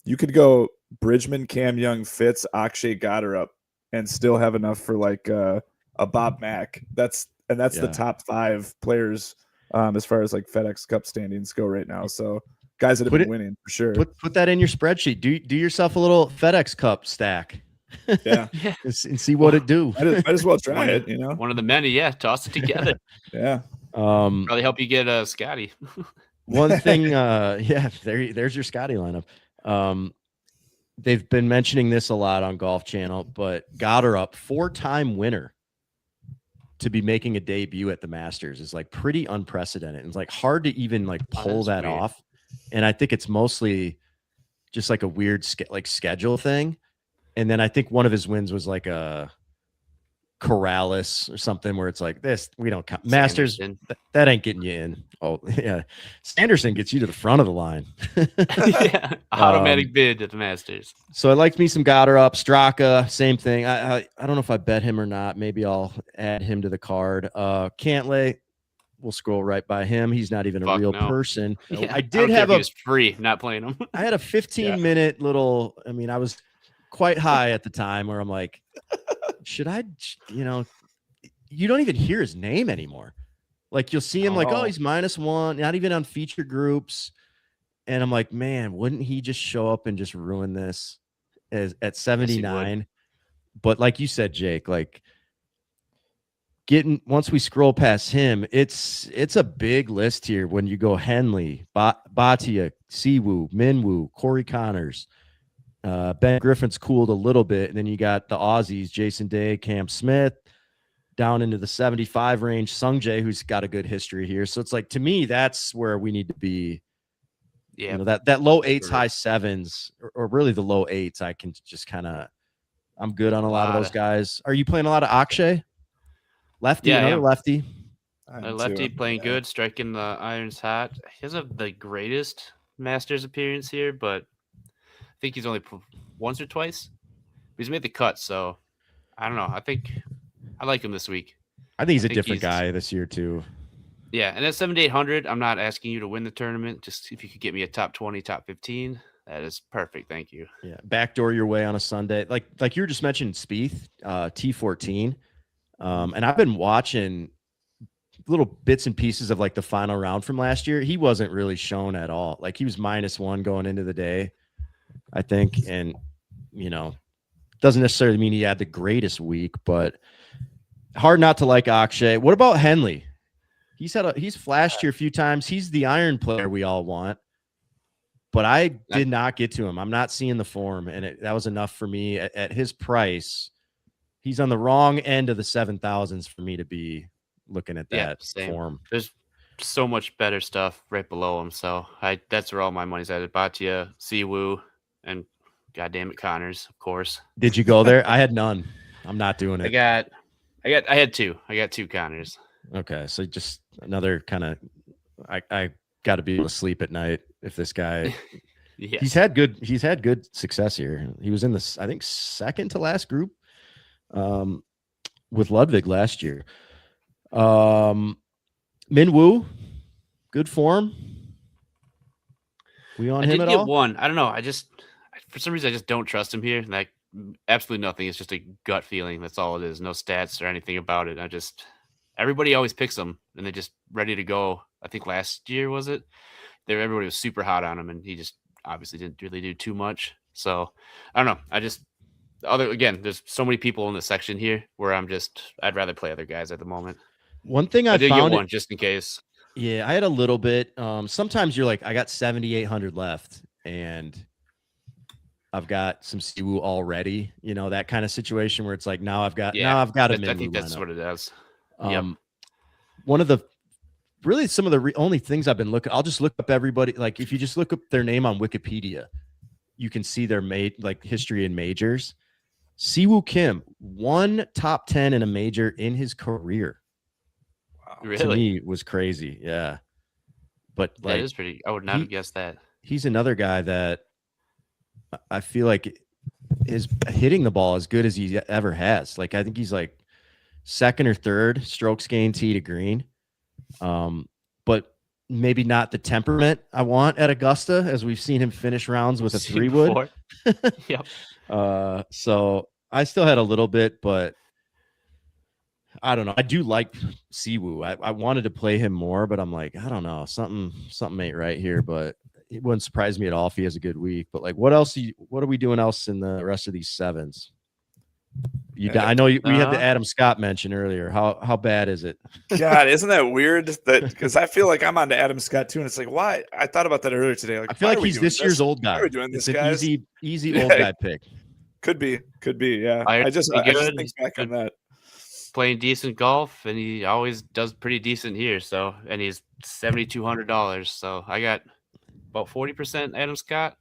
you could go Bridgman, Cam Young, Fitz, Akshay, Goddard up, and still have enough for like a Bob Mack. That's the top 5 players as far as like FedEx Cup standings go right now. So guys that have been winning for sure. Put that in your spreadsheet. Do yourself a little FedEx Cup stack. Yeah. And see what it do. Might as well try it, you know. One of the many, yeah. Toss it together. Yeah. Probably help you get Scottie. One thing, there's your Scottie lineup. They've been mentioning this a lot on Golf Channel, but Goddard, 4-time winner, to be making a debut at the Masters is like pretty unprecedented. It's like hard to even like pull that weird off. And I think it's mostly just like a weird schedule thing. And then I think one of his wins was like a Corrales or something where it's like this, we don't count Masters. That ain't getting you in. Oh yeah. Sanderson gets you to the front of the line. Yeah. Automatic bid at the Masters. So I liked me some Goddard, Straka, same thing. I don't know if I bet him or not. Maybe I'll add him to the card. Cantlay, we'll scroll right by him. He's not even a real person. Yeah, I did have he was free, not playing him. I had a 15-minute little, I mean, I was quite high at the time where I'm like, should I, you don't even hear his name anymore. Like you'll see him he's -1, not even on feature groups. And I'm like, man, wouldn't he just show up and just ruin this at 79? Yes, but like you said, Jake, like once we scroll past him, it's a big list here. When you go Henley, Bhatia, Siwoo, Minwoo, Corey Connors, Ben Griffin's cooled a little bit. And then you got the Aussies, Jason Day, Cam Smith, down into the 75 range, Sung Jae, who's got a good history here. So it's like, to me, that's where we need to be. Yeah, that low 8s, high 7s, or really the low 8s. I can just I'm good on a lot of those guys. Are you playing a lot of Akshay? Lefty, another lefty. Lefty playing good, striking the irons hot. He doesn't have the greatest Masters appearance here, but I think he's only once or twice. He's made the cut, so I don't know. I think I like him this week. I think he's a different guy this year too. Yeah, and at 7,800, I'm not asking you to win the tournament. Just if you could get me a top 20, top 15, that is perfect. Thank you. Yeah, backdoor your way on a Sunday, like you were just mentioning Spieth, T14, and I've been watching little bits and pieces of like the final round from last year. He wasn't really shown at all. Like he was -1 going into the day, I think, and doesn't necessarily mean he had the greatest week, but hard not to like Akshay. What about Henley? He's flashed here a few times. He's the iron player we all want, but I did not get to him. I'm not seeing the form, and that was enough for me at his price. He's on the wrong end of the 7,000s for me to be looking at that form. There's so much better stuff right below him, so that's where all my money's at. Bhatia, Siwoo, and goddamn it, Connors, of course. Did you go there? I had none. I'm not doing it. I had two. I got 2 Connors. Okay, so just another kind of, I got to be able to sleep at night if this guy. Yes. He's had good success here. He was in this, I think, second to last group, with Ludwig last year. Minwoo, good form. We on him at all? I did get one. I don't know. For some reason, I just don't trust him here. Like absolutely nothing. It's just a gut feeling. That's all it is. No stats or anything about it. Everybody always picks him, and they're just ready to go. I think last year was it? Everybody was super hot on him, and he just obviously didn't really do too much. So I don't know. Again, there's so many people in the section here where I'd rather play other guys at the moment. One thing I did found get one just in case. Yeah, I had a little bit. Sometimes you're like, I got 7,800 left, and I've got some Siwoo already. That kind of situation where it's like now I've got a min. I think that's what it is. One of some of the only things I've been looking, I'll just look up everybody. Like if you just look up their name on Wikipedia, you can see their history in majors. Siwoo Kim, 1 top 10 in a major in his career. Wow. Really? To me was crazy. Yeah. But that is pretty, I would not have guessed that. He's another guy that I feel like is hitting the ball as good as he ever has. Like, I think he's like second or third strokes gained tee to green. But maybe not the temperament I want at Augusta, as we've seen him finish rounds with a 3-wood. Yep. So I still had a little bit, but I don't know. I do like Siwoo. I wanted to play him more, but I'm like, I don't know. Something ain't right here. But it wouldn't surprise me at all if he has a good week. But like, what are we doing else in the rest of these sevens? I know we had the Adam Scott mention earlier. How bad is it? God, isn't that weird? That because I feel like I'm on to Adam Scott too, and it's like, why? I thought about that earlier today. Like, I feel like he's this year's old guy. Why are we doing it's this, an guys? easy old guy pick. Could be. Yeah. I just think back on that. Playing decent golf, and he always does pretty decent here. So, and he's $7,200. So I got about 40% Adam Scott.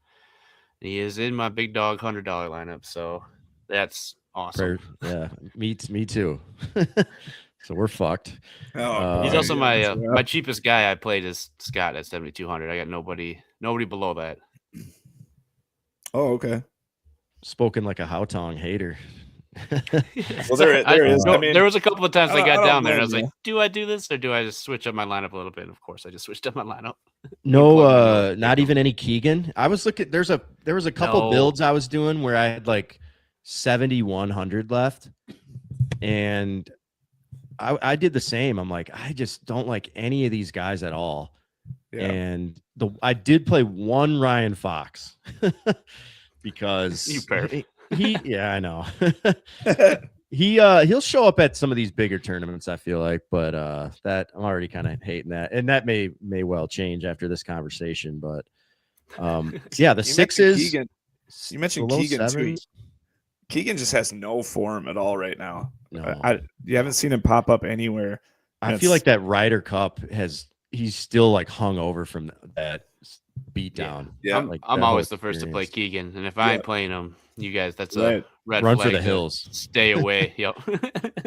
And he is in my big dog $100 lineup. So that's awesome. Yeah, me too. So we're fucked. He's also my cheapest guy. I played is Scott at 7,200. I got nobody below that. Oh, okay. Spoken like a Hautong hater. Well, there is. I mean, there was a couple of times I got down there and I was like, do I do this or do I just switch up my lineup a little bit? And of course, I just switched up my lineup. No, not even any Keegan. I was looking. There was a couple builds I was doing where I had like 7,100 left, and I did the same. I'm like, I just don't like any of these guys at all. Yeah. And I did play one Ryan Fox because I know. He'll show up at some of these bigger tournaments, I feel like, but that I'm already kind of hating that. And that may well change after this conversation, but the sixes. You mentioned Keegan too. Keegan just has no form at all right now. No. You haven't seen him pop up anywhere. I feel like that Ryder Cup he's still like hung over from that beat down. Yeah. I'm always the first to play Keegan. And if I ain't playing him, you guys, that's a red run flag for the hills. Stay away. Yep.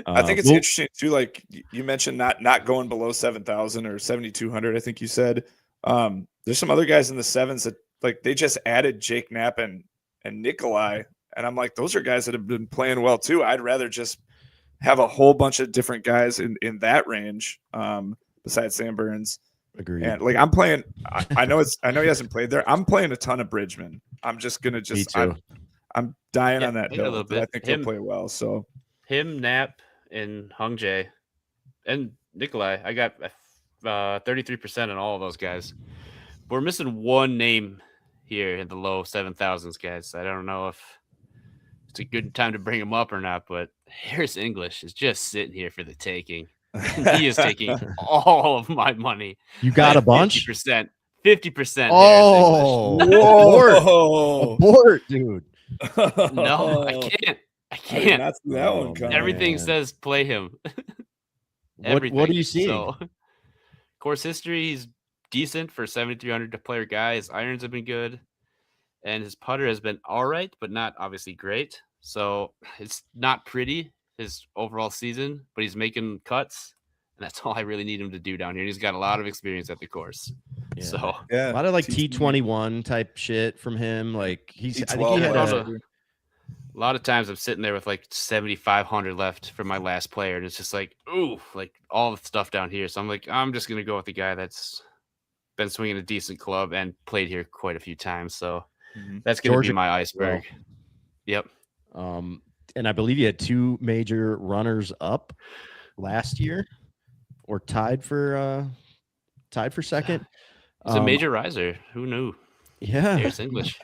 I think it's interesting too. Like you mentioned, not going below 7,000 or 7,200. I think you said. There's some other guys in the sevens that like they just added Jake Knapp and Nikolai, and I'm like, those are guys that have been playing well too. I'd rather just have a whole bunch of different guys in that range. Besides Sam Burns. Agreed. And like I'm playing, I know he hasn't played there. I'm playing a ton of Bridgman. I'm just gonna I'm dying on that hill. I think he'll play well. So him, Knapp, and Hung Jae, and Nikolai. I got 33% on all of those guys. We're missing one name here in the low 7,000s, guys. I don't know if it's a good time to bring him up or not, but Harris English is just sitting here for the taking. He is taking all of my money. You got a bunch? 50%. Oh, whoa. Abort, dude. No, I can't. I can't. Not that one coming. Everything says play him. What are you seeing? So, course history, he's decent for 7,300 to player guy. His irons have been good, and his putter has been all right, but not obviously great. So it's not pretty his overall season, but he's making cuts, and that's all I really need him to do down here. And he's got a lot of experience at the course. Yeah. So a lot of like T21 type shit from him. Like I think he had a lot of times I'm sitting there with like 7,500 left for my last player, and it's just like, ooh, like all the stuff down here. So I'm like, I'm just gonna go with the guy that's been swinging a decent club and played here quite a few times. So that's gonna be my iceberg. Well. Yep. And I believe he had two major runners up last year, or tied for second. He's a major riser. Who knew? Yeah, Harris English.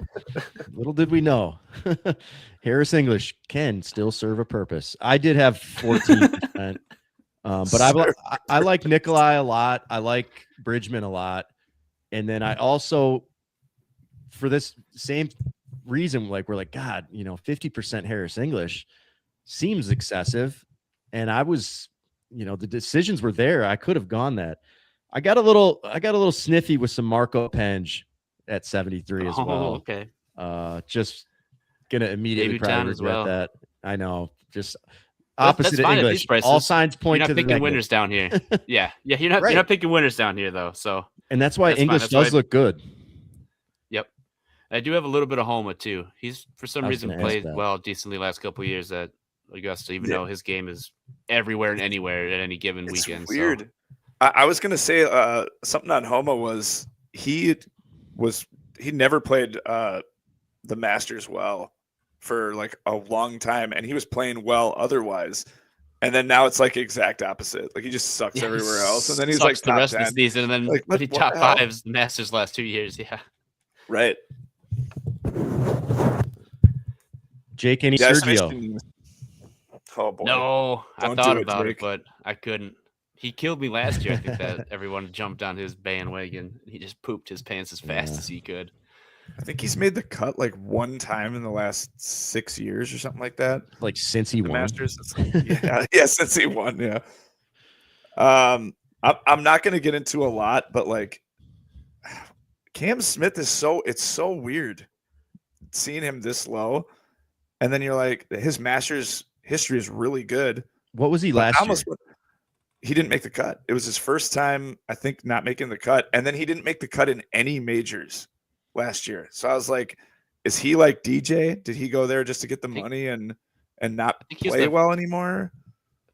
Little did we know. Harris English can still serve a purpose. I did have 14%, but I like Nikolai a lot. I like Bridgman a lot, and then I also, for this same reason, like we're like, God, 50% Harris English seems excessive, and I was, the decisions were there. I could have gone that. I got a little sniffy with some Marco Penge at 73 as well. Okay. Just gonna immediately probably regret that. I know. Just opposite of English. All signs point to the picking winners down here. Yeah. You're not picking winners down here though. So, and that's why English does look good. Yep. I do have a little bit of Homa too. He's for some reason played well decently last couple of years at Augusta, even though his game is everywhere and anywhere at any given weekend. Weird. So. I was gonna say something on Homa was he never played the Masters well for like a long time, and he was playing well otherwise. And then now it's like exact opposite. Like he just sucks everywhere else, and then he's like the rest of the season, and then like, he top fives the Masters last 2 years. Yeah. Right. Jake, any Sergio? Oh boy. No, Don't I thought do it, about Jake. it, but I couldn't. He killed me last year. I think that everyone jumped on his bandwagon. He just pooped his pants as fast as he could. I think he's made the cut like one time in the last 6 years or something like that. Like since he won. Masters. Yeah, since he won. Yeah. I'm not going to get into a lot, but like Cam Smith is it's so weird seeing him this low, and then you're like, his Masters history is really good. What was he last year? He didn't make the cut. It was his first time, I think, not making the cut, and then he didn't make the cut in any majors last year. So I was like, is he like DJ? Did he go there just to get the money and not play well anymore?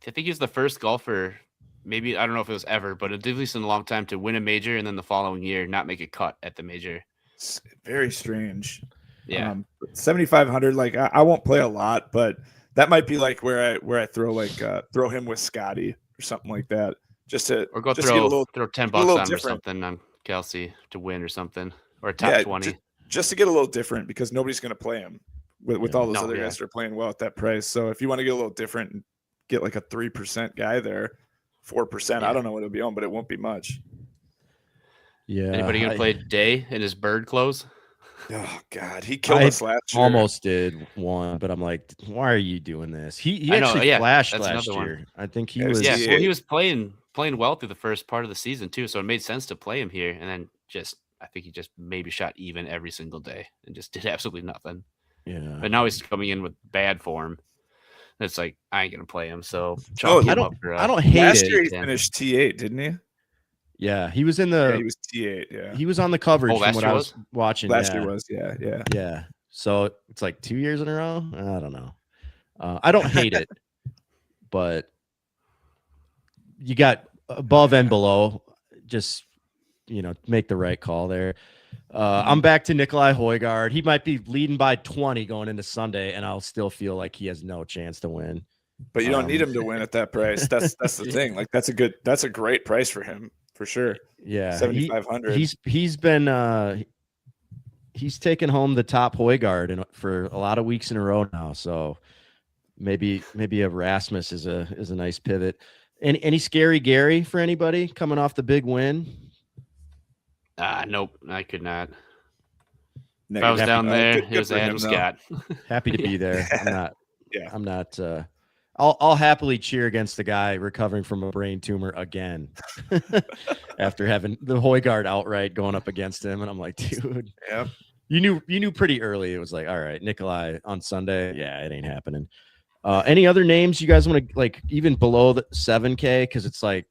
I think he's the first golfer, maybe, I don't know if it was ever, but at least in a long time, to win a major and then the following year not make a cut at the major. It's very strange. Yeah. 7,500. Like I won't play a lot, but that might be like where I throw throw him with Scottie or something like that, just to or go just throw $10 on him or something on Kelsey to win or something, or a top 20. Just to get a little different, because nobody's going to play him with all those other guys that are playing well at that price. So if you want to get a little different and get like a 3% guy there, 4%, I don't know what it'll be on, but it won't be much. Yeah. Anybody gonna play Day in his bird clothes? Oh God, he killed us last year. Almost did one, but I'm like, why are you doing this? He actually flashed last year. I think he was. Yeah, well, he was playing well through the first part of the season too, so it made sense to play him here. And then I think he just maybe shot even every single day and just did absolutely nothing. Yeah. But now he's coming in with bad form. It's like, I ain't gonna play him. So I don't hate last it. Year he finished T8, didn't he? Yeah, he was in the. Yeah, he was T8. Yeah, he was on the coverage from what I was watching. Last year was, yeah. So it's like 2 years in a row. I don't know. I don't hate it, but you got above and below. Just make the right call there. I'm back to Nikolai Højgaard. He might be leading by 20 going into Sunday, and I'll still feel like he has no chance to win. But you don't need him to win at that price. That's the thing. Like that's a great price for him. For sure. Yeah. 7,500. He's been he's taken home the top Højgaard for a lot of weeks in a row now. So maybe a Rasmus is a nice pivot. Any scary Gary for anybody coming off the big win? Nope, I could not. No, if I was down there, it was Adam Scott. Happy to be there. I'm not I'll happily cheer against the guy recovering from a brain tumor again after having the Højgaard outright going up against him. And I'm like, dude, you knew pretty early. It was like, all right, Nikolai on Sunday. Yeah, it ain't happening. Any other names you guys want to like even below the 7K? Cause it's like,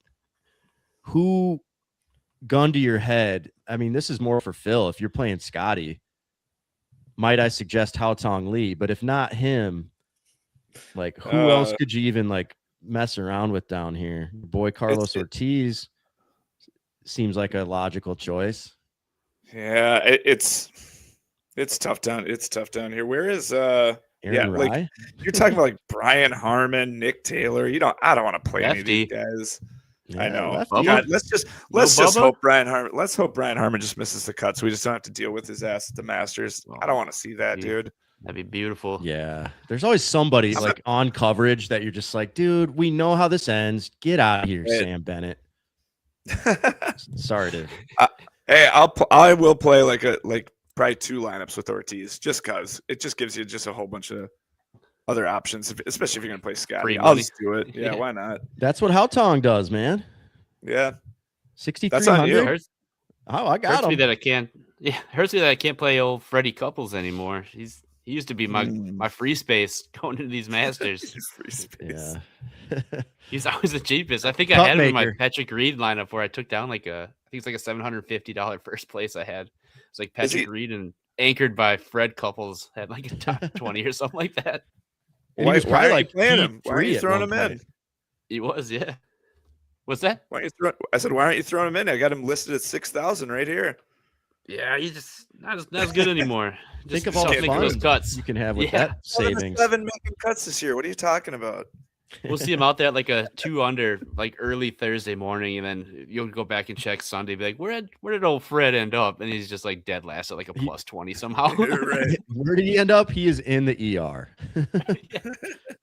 who gun to your head? I mean, this is more for Phil. If you're playing Scottie, might I suggest Hao Tong Lee? But if not him, like who else could you even like mess around with down here? Your boy Carlos Ortiz seems like a logical choice. Yeah, it's tough down. It's tough down here. Where is Aaron Rye? Like you're talking about like Brian Harmon, Nick Taylor. I don't want to play any of these guys. Yeah, I know. God, let's just hope Brian Harmon. Let's hope Brian Harmon just misses the cut, so we just don't have to deal with his ass at the Masters. I don't want to see that, dude. That'd be beautiful. Yeah. There's always somebody like on coverage that you're just like, dude, we know how this ends. Get out of here, Sam Bennett. Sorry to. Hey, I will play like probably 2 lineups with Ortiz just because it just gives you just a whole bunch of other options, especially if you're gonna play Scottie. I'll just do it. Yeah, why not? That's what Hao Tong does, man. Yeah. 6,300. That's on you. I got him. Hurts me that I can't play old Freddie Couples anymore. He used to be my free space going into these Masters. Free space. Yeah. He's always the cheapest. I think I had him in my Patrick Reed lineup where I took down I think it's like a $750 first place I had. It's like Patrick Reed and anchored by Fred Couples had like a top 20 or something like that. Why are you playing him? Why are you throwing him in? He was, yeah. What's that? I said, why aren't you throwing him in? I got him listed at 6,000 right here. Yeah, he's just not as good anymore. Think of all the fun those cuts you can have with that savings. 7 making cuts this year. What are you talking about? We'll see him out there at like a 2 under, like early Thursday morning, and then you'll go back and check Sunday, be like, where did old Fred end up? And he's just like dead last at like a plus 20 somehow. Right. Where did he end up? He is in the ER.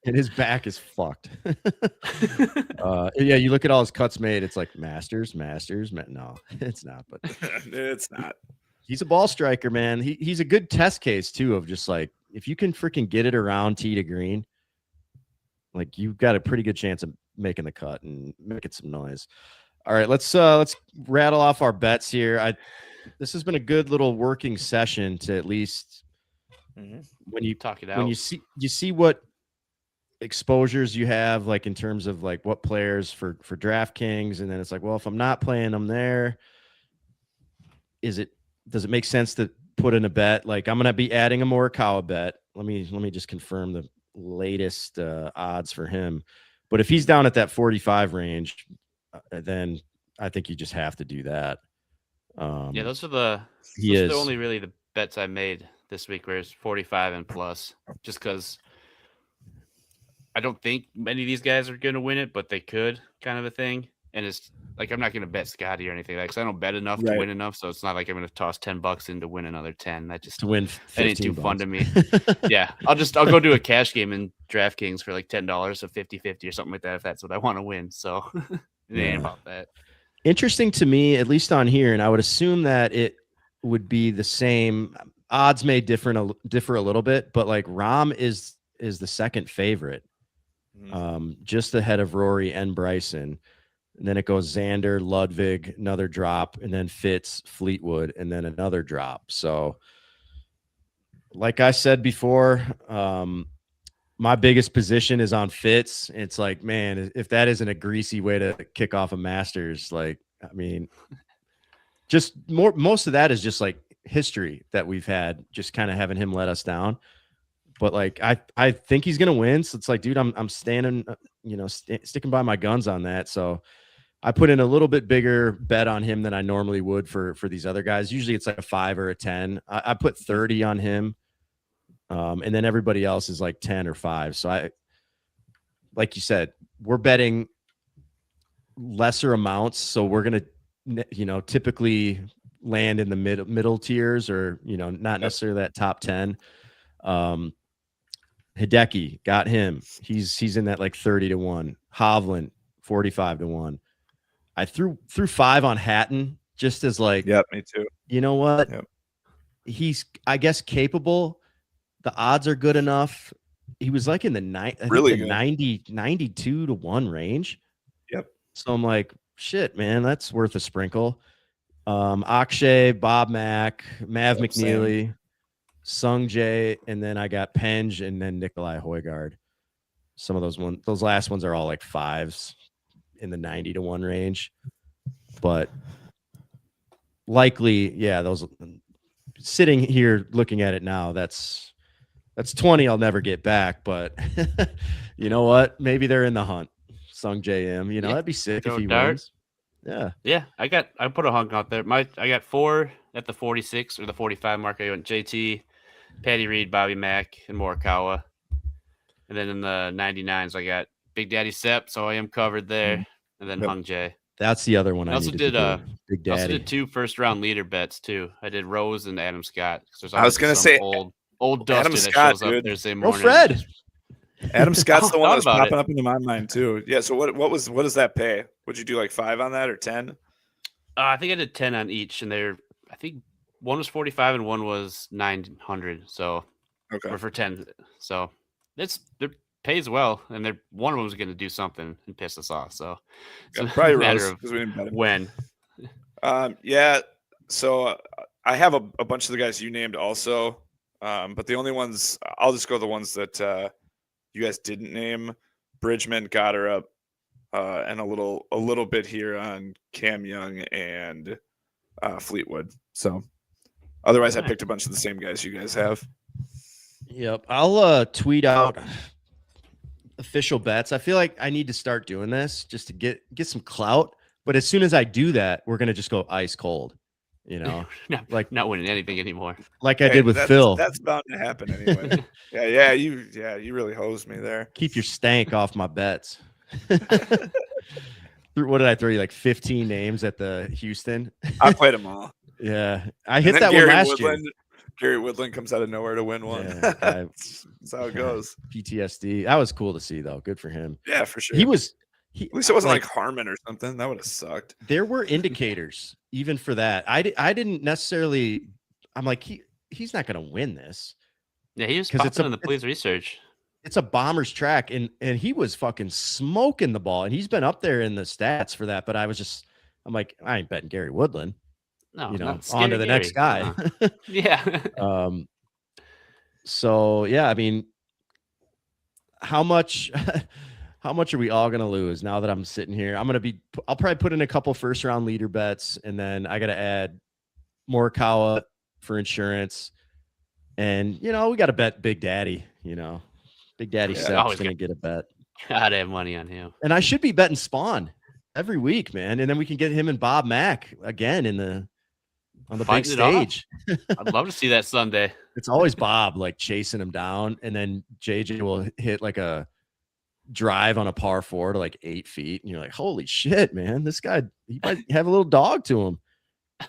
And his back is fucked. Yeah, you look at all his cuts made, it's like Masters. No, it's not, but it's not. He's a ball striker, man. He's a good test case too, of just like, if you can freaking get it around tee to green, like you've got a pretty good chance of making the cut and making some noise. All right, let's rattle off our bets here. This has been a good little working session to at least when you talk it out. When you see what exposures you have, like in terms of like what players for DraftKings, and then it's like, well, if I'm not playing them there, does it make sense to put in a bet? Like I'm gonna be adding a Morikawa bet. Let me just confirm the latest odds for him. But if he's down at that 45 range, then I think you just have to do that. Yeah, those are the only really the bets I made this week, where it's 45 and plus, just because I don't think many of these guys are going to win it, but they could, kind of a thing. And it's like, I'm not going to bet Scottie or anything, like, because I don't bet enough to win enough. So it's not like I'm going to toss $10 in to win another 10. That just to win that ain't too fun to me. Yeah, I'll go do a cash game in DraftKings for like $10, so 50-50 or something like that, if that's what I want to win. So it ain't about that. Interesting to me, at least on here, and I would assume that it would be the same. Odds may differ a little bit, but like Rahm is the second favorite, just ahead of Rory and Bryson. And then it goes Xander, Ludwig, another drop, and then Fitz, Fleetwood, and then another drop. So, like I said before, my biggest position is on Fitz. It's like, man, if that isn't a greasy way to kick off a Masters, like, I mean, just most of that is just like history that we've had, just kind of having him let us down. But like, I think he's gonna win. So it's like, dude, I'm standing, sticking by my guns on that. So I put in a little bit bigger bet on him than I normally would for these other guys. Usually it's like a 5 or a 10. I put 30 on him. And then everybody else is like 10 or 5. So like you said, we're betting lesser amounts. So we're going to, typically land in the middle tiers, or, not necessarily that top 10. Hideki, got him. He's in that like 30-1. Hovland, 45-1. I threw 5 on Hatton just as like, yeah, me too. You know what? Yep. He's, I guess, capable. The odds are good enough. He was like in the 92-1 range. Yep. So I'm like, shit, man, that's worth a sprinkle. Akshay, Bob Mack, Mav McNeely, Sung Jae, and then I got Penge and then Nikolai Højgaard. Some of those last ones are all like 5s in the 90-1 range. But likely, yeah, those sitting here looking at it now, that's 20 I'll never get back, but you know what? Maybe they're in the hunt. Sung JM, that'd be sick if he wins. Yeah. Yeah, I put a hunk out there. I got 4 at the 46 or the 45 mark. I went JT, Patty Reed, Bobby Mack, and Morikawa. And then in the 99s, I got Big Daddy Sepp, so I am covered there. And then Hung Jae. That's the other one. I also did Big Daddy. I also did 2 first-round leader bets too. I did Rose and Adam Scott. I was gonna say old Dustin Adam Scott, that shows up Thursday morning. Fred. Adam Scott's the one that's popping up into my mind too. Yeah. So what does that pay? Would you do like 5 on that or 10? I think I did 10 on each, and I think one was 45 and one was 900. So or for 10. So it pays well, and one of them was going to do something and piss us off. So it's probably a matter of when. Yeah. So I have a bunch of the guys you named also. But the only ones, I'll just go the ones that you guys didn't name. Bridgman got her up, and a little bit here on Cam Young and Fleetwood. So otherwise, I picked a bunch of the same guys you guys have. Yep, I'll tweet out official bets. I feel like I need to start doing this just to get some clout. But as soon as I do that, we're gonna just go ice cold. You know, not winning anything anymore. Like I did with Phil. That's bound to happen anyway. yeah. You really hosed me there. Keep your stank off my bets. What did I throw you? Like 15 names at the Houston. I played them all. Yeah, I hit that one last year. Gary Woodland comes out of nowhere to win one. Yeah, that's how it goes. PTSD. That was cool to see, though. Good for him. Yeah, for sure. At least it wasn't like Harmon or something. That would have sucked. There were indicators even for that. I didn't necessarily. I'm like he's not going to win this. Yeah, he was popping in the Please research. It's a bomber's track, and he was fucking smoking the ball, and he's been up there in the stats for that. But I'm like, I ain't betting Gary Woodland. No, on to the next guy. Yeah. So yeah, I mean, how much are we all gonna lose now that I'm sitting here? I'll probably put in a couple first round leader bets, and then I gotta add Morikawa for insurance. And we gotta bet Big Daddy, Big Daddy Seb's gonna get a bet. Gotta have money on him. And I should be betting Spawn every week, man. And then we can get him and Bob Mack again on the big stage. I'd love to see that Sunday. It's always Bob like chasing him down, and then JJ will hit like a drive on a par 4 to like 8 feet, and you're like, holy shit, man, this guy, he might have a little dog to him,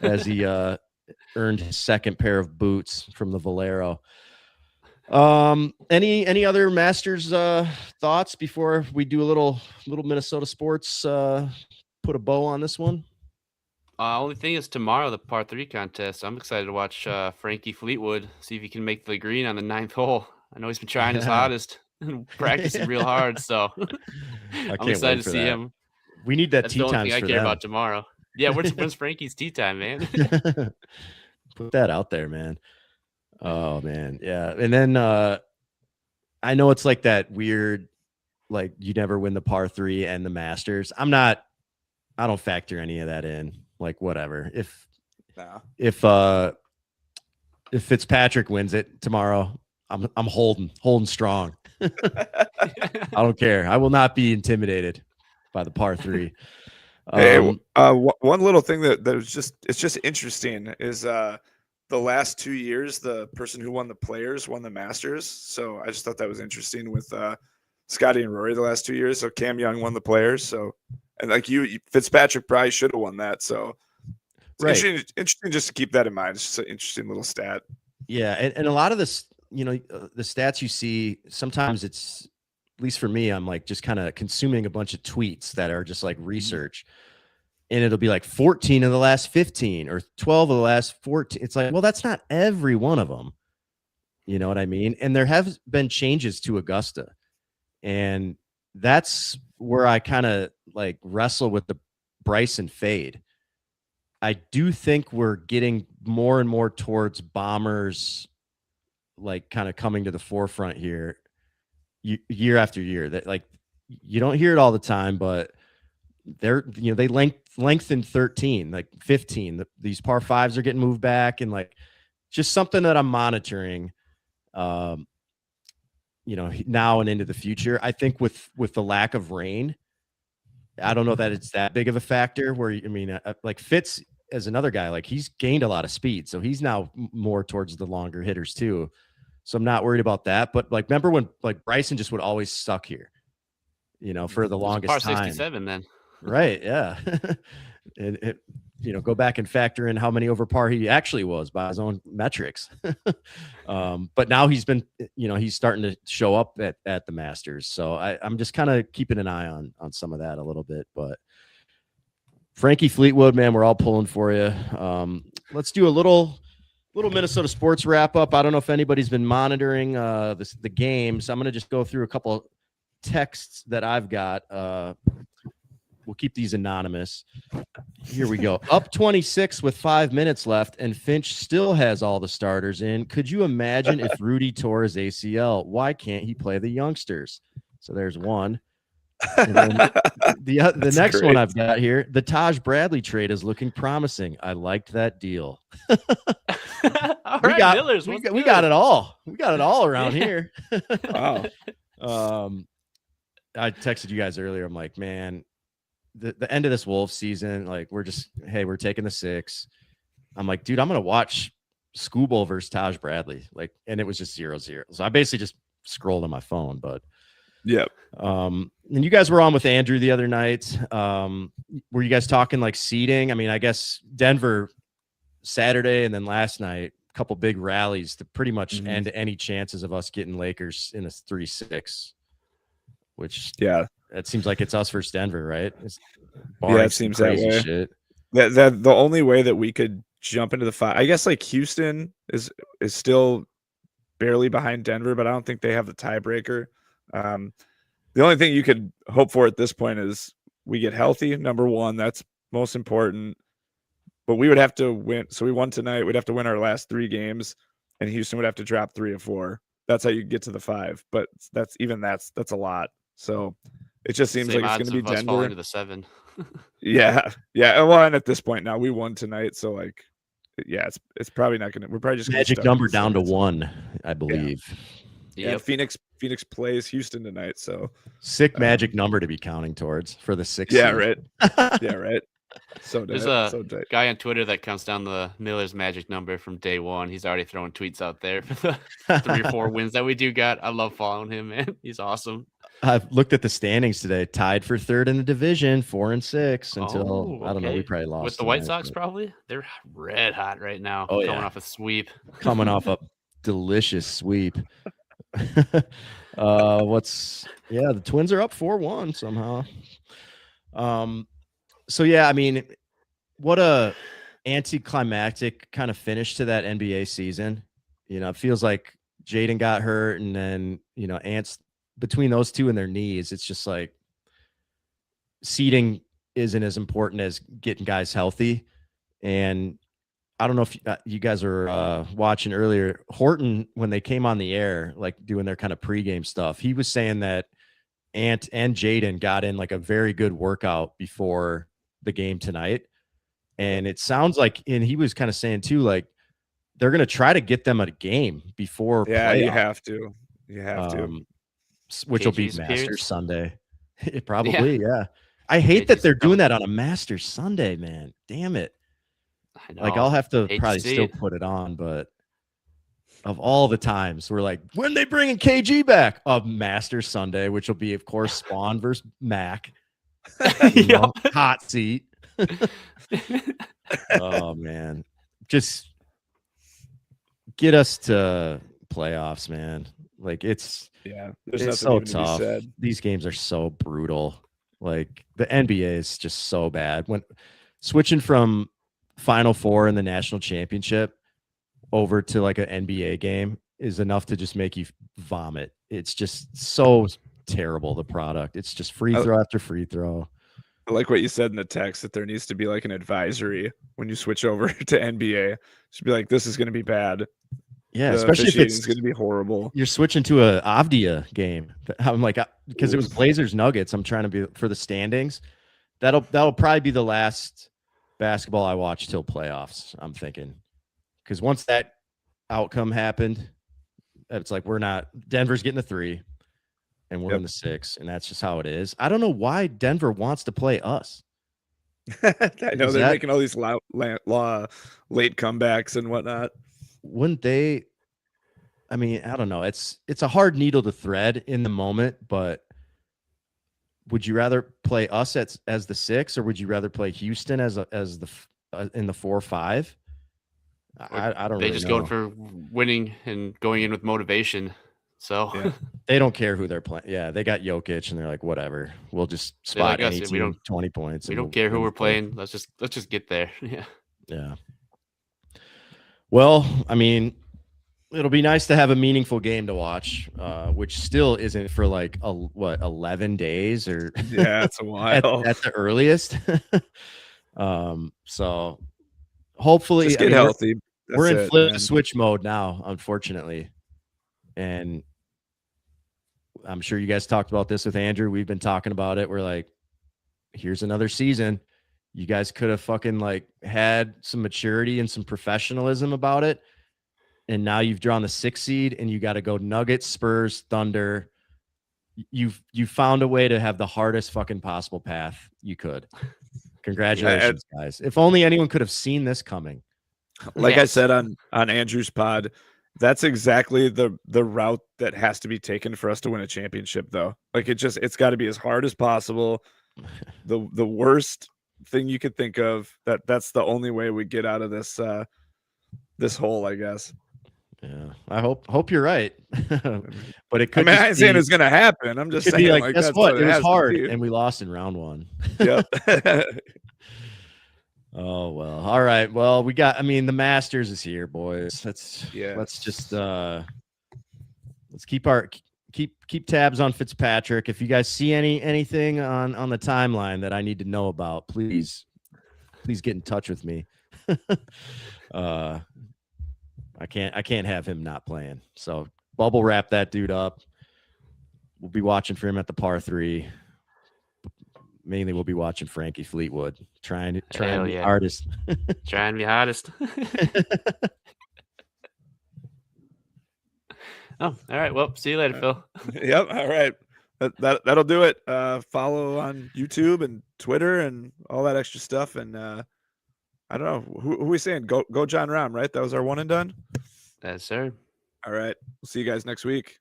as he earned his second pair of boots from the Valero. Any other Masters thoughts before we do a little Minnesota sports put a bow on this one? Only thing is tomorrow, the par 3 contest. I'm excited to watch Frankie Fleetwood, see if he can make the green on the 9th hole. I know he's been trying his hardest and practicing real hard, so I'm excited to see him. We need that tee time. That's the only thing I care about tomorrow. Yeah, when's Frankie's tee time, man? Put that out there, man. Oh man, yeah. And then I know it's like that weird, like you never win the par 3 and the Masters. I don't factor any of that in. Like whatever. If Fitzpatrick wins it tomorrow, I'm holding strong. I don't care. I will not be intimidated by the par 3. One little thing that was just interesting is the last 2 years, the person who won the Players won the Masters. So I just thought that was interesting with Scottie and Rory the last 2 years. So Cam Young won the Players. So, and like Fitzpatrick probably should have won that. So it's interesting just to keep that in mind. It's just an interesting little stat. Yeah. And a lot of this, the stats you see, sometimes it's, at least for me, I'm like just kind of consuming a bunch of tweets that are just like research. And it'll be like 14 of the last 15 or 12 of the last 14. It's like, well, that's not every one of them. You know what I mean? And there have been changes to Augusta. And that's where I kind of like wrestle with the Bryson fade. I do think we're getting more and more towards bombers, like kind of coming to the forefront here year after year. That like, you don't hear it all the time, but they lengthen 13, like 15. These par 5s are getting moved back, and like just something that I'm monitoring, now and into the future. I think with the lack of rain, I don't know that it's that big of a factor where, like Fitz as another guy, like he's gained a lot of speed. So he's now more towards the longer hitters too. So I'm not worried about that. But like, remember when like Bryson just would always suck here, for the longest par time. 67 then. Right. Yeah. And go back and factor in how many over par he actually was by his own metrics. But now he's been, he's starting to show up at the Masters. So I'm just kind of keeping an eye on some of that a little bit. But Frankie Fleetwood, man, we're all pulling for you. Let's do a little Minnesota sports wrap up. I don't know if anybody's been monitoring the games. I'm going to just go through a couple texts that I've got. We'll keep these anonymous. Here we go. Up 26 with 5 minutes left, and Finch still has all the starters in. Could you imagine if Rudy tore his ACL? Why can't he play the youngsters? So there's one. And then the next one I've got here, the Taj Bradley trade is looking promising. I liked that deal. All right, Millers, we got it all. We got it all around here. Wow. I texted you guys earlier. I'm like, man, the end of this Wolves season, like we're taking the 6. I'm like, dude, I'm going to watch Skubal versus Taj Bradley. Like, and it was just 0-0. So I basically just scrolled on my phone, but yeah. And you guys were on with Andrew the other night. Were you guys talking like seeding? I mean, I guess Denver Saturday and then last night, a couple big rallies to pretty much end any chances of us getting Lakers in a 3-6, which that seems like it's us versus Denver, right? It seems that way. Shit. That the only way that we could jump into the 5, I guess, like Houston is still barely behind Denver, but I don't think they have the tiebreaker. The only thing you could hope for at this point is we get healthy. Number one, that's most important. But we would have to win. So we won tonight. We'd have to win our last 3 games, and Houston would have to drop 3 or 4. That's how you get to the 5. But that's a lot. So it just seems like it's going to be Denver. Falling to the 7. Yeah. Well, and at this point now, we won tonight, so like, yeah, it's probably not going to. We're probably just magic number down to 1, I believe. Yeah. Phoenix plays Houston tonight, so sick magic number to be counting towards for the 6th. Yeah, right. Yeah, right. So there's a guy on Twitter that counts down the Miller's magic number from day 1. He's already throwing tweets out there for the 3 or 4 wins that we do got. I love following him, man. He's awesome. I've looked at the standings today, tied for 3rd in the division, 4-6 until I don't know. We probably lost with the White Sox. Probably they're red hot right now. Oh, coming off a sweep. Coming off a delicious sweep. The Twins are up 4-1 somehow. So yeah, I mean, what a anticlimactic kind of finish to that NBA season. You know, it feels like Jaden got hurt, and then Ant's between those two and their knees. It's just like seeding isn't as important as getting guys healthy. And I don't know if you guys were watching earlier. Horton, when they came on the air, like doing their kind of pregame stuff, he was saying that Ant and Jaden got in like a very good workout before the game tonight. And it sounds like, and he was kind of saying too, like they're going to try to get them a game before. Yeah, playoff. You have to. Which will be Masters Sunday. It probably, yeah. I hate that they're doing that on a Masters Sunday, man. Damn it. I know. Like I'll have to probably still put it on, but of all the times we're like, when they bringing KG back, Masters Sunday, which will be, of course, Spawn versus Mac. Hot seat. Oh man, just get us to playoffs, man. Like it's so tough. These games are so brutal. Like the NBA is just so bad. When switching from Final Four in the national championship over to like an NBA game is enough to just make you vomit. It's just so terrible, the product. It's just free throw after free throw. I like what you said in the text, that there needs to be like an advisory when you switch over to NBA. Just be like, this is going to be bad. Yeah, especially if it's going to be horrible. You're switching to a Avdia game. I'm like, because it was Blazers Nuggets. I'm trying to be for the standings. That'll probably be the last basketball I watch till playoffs, I'm thinking. Because once that outcome happened, it's like Denver's getting the 3 and we're in the 6, and that's just how it is. I don't know why Denver wants to play us. I know they're making all these late comebacks and whatnot. Wouldn't they? I mean, I don't know. It's a hard needle to thread in the moment, but would you rather play us as the 6, or would you rather play Houston as the in the 4-5? I don't. They really just know. going for winning and going in with motivation. So they don't care who they're playing. Yeah, they got Jokic, and they're like, whatever. We'll just spot any team, 20 points. We don't care who we're playing. Let's just get there. Yeah. Well, I mean, it'll be nice to have a meaningful game to watch, which still isn't for like 11 days or it's a while at the earliest. So hopefully, just get healthy. We're in flip switch mode now, unfortunately, and I'm sure you guys talked about this with Andrew. We've been talking about it. We're like, here's another season. You guys could have fucking like had some maturity and some professionalism about it. And now you've drawn the 6 seed and you got to go Nuggets, Spurs, Thunder. You found a way to have the hardest fucking possible path you could. Congratulations, guys. If only anyone could have seen this coming. Like I said on Andrew's pod, that's exactly the route that has to be taken for us to win a championship, though. Like it's got to be as hard as possible. The worst thing you could think of. That's the only way we get out of this this hole, I guess. Yeah, I hope you're right. But it could. I ain't saying it's gonna happen. I'm just saying, like, guess what? It was hard, and we lost in round 1. Yep. Oh well. All right. Well, we got. I mean, the Masters is here, boys. Let's just let's keep tabs on Fitzpatrick. If you guys see anything on the timeline that I need to know about, please get in touch with me. I can't have him not playing. So bubble wrap that dude up. We'll be watching for him at the par 3. Mainly, we'll be watching Frankie Fleetwood, trying to be hardest. Trying to be hardest. Oh, all right. Well, see you later, Phil. Yep. All right. That'll do it. Follow on YouTube and Twitter and all that extra stuff. And I don't know who are we saying? Go John Rahm, right? That was our one and done. Yes, sir. All right. We'll see you guys next week.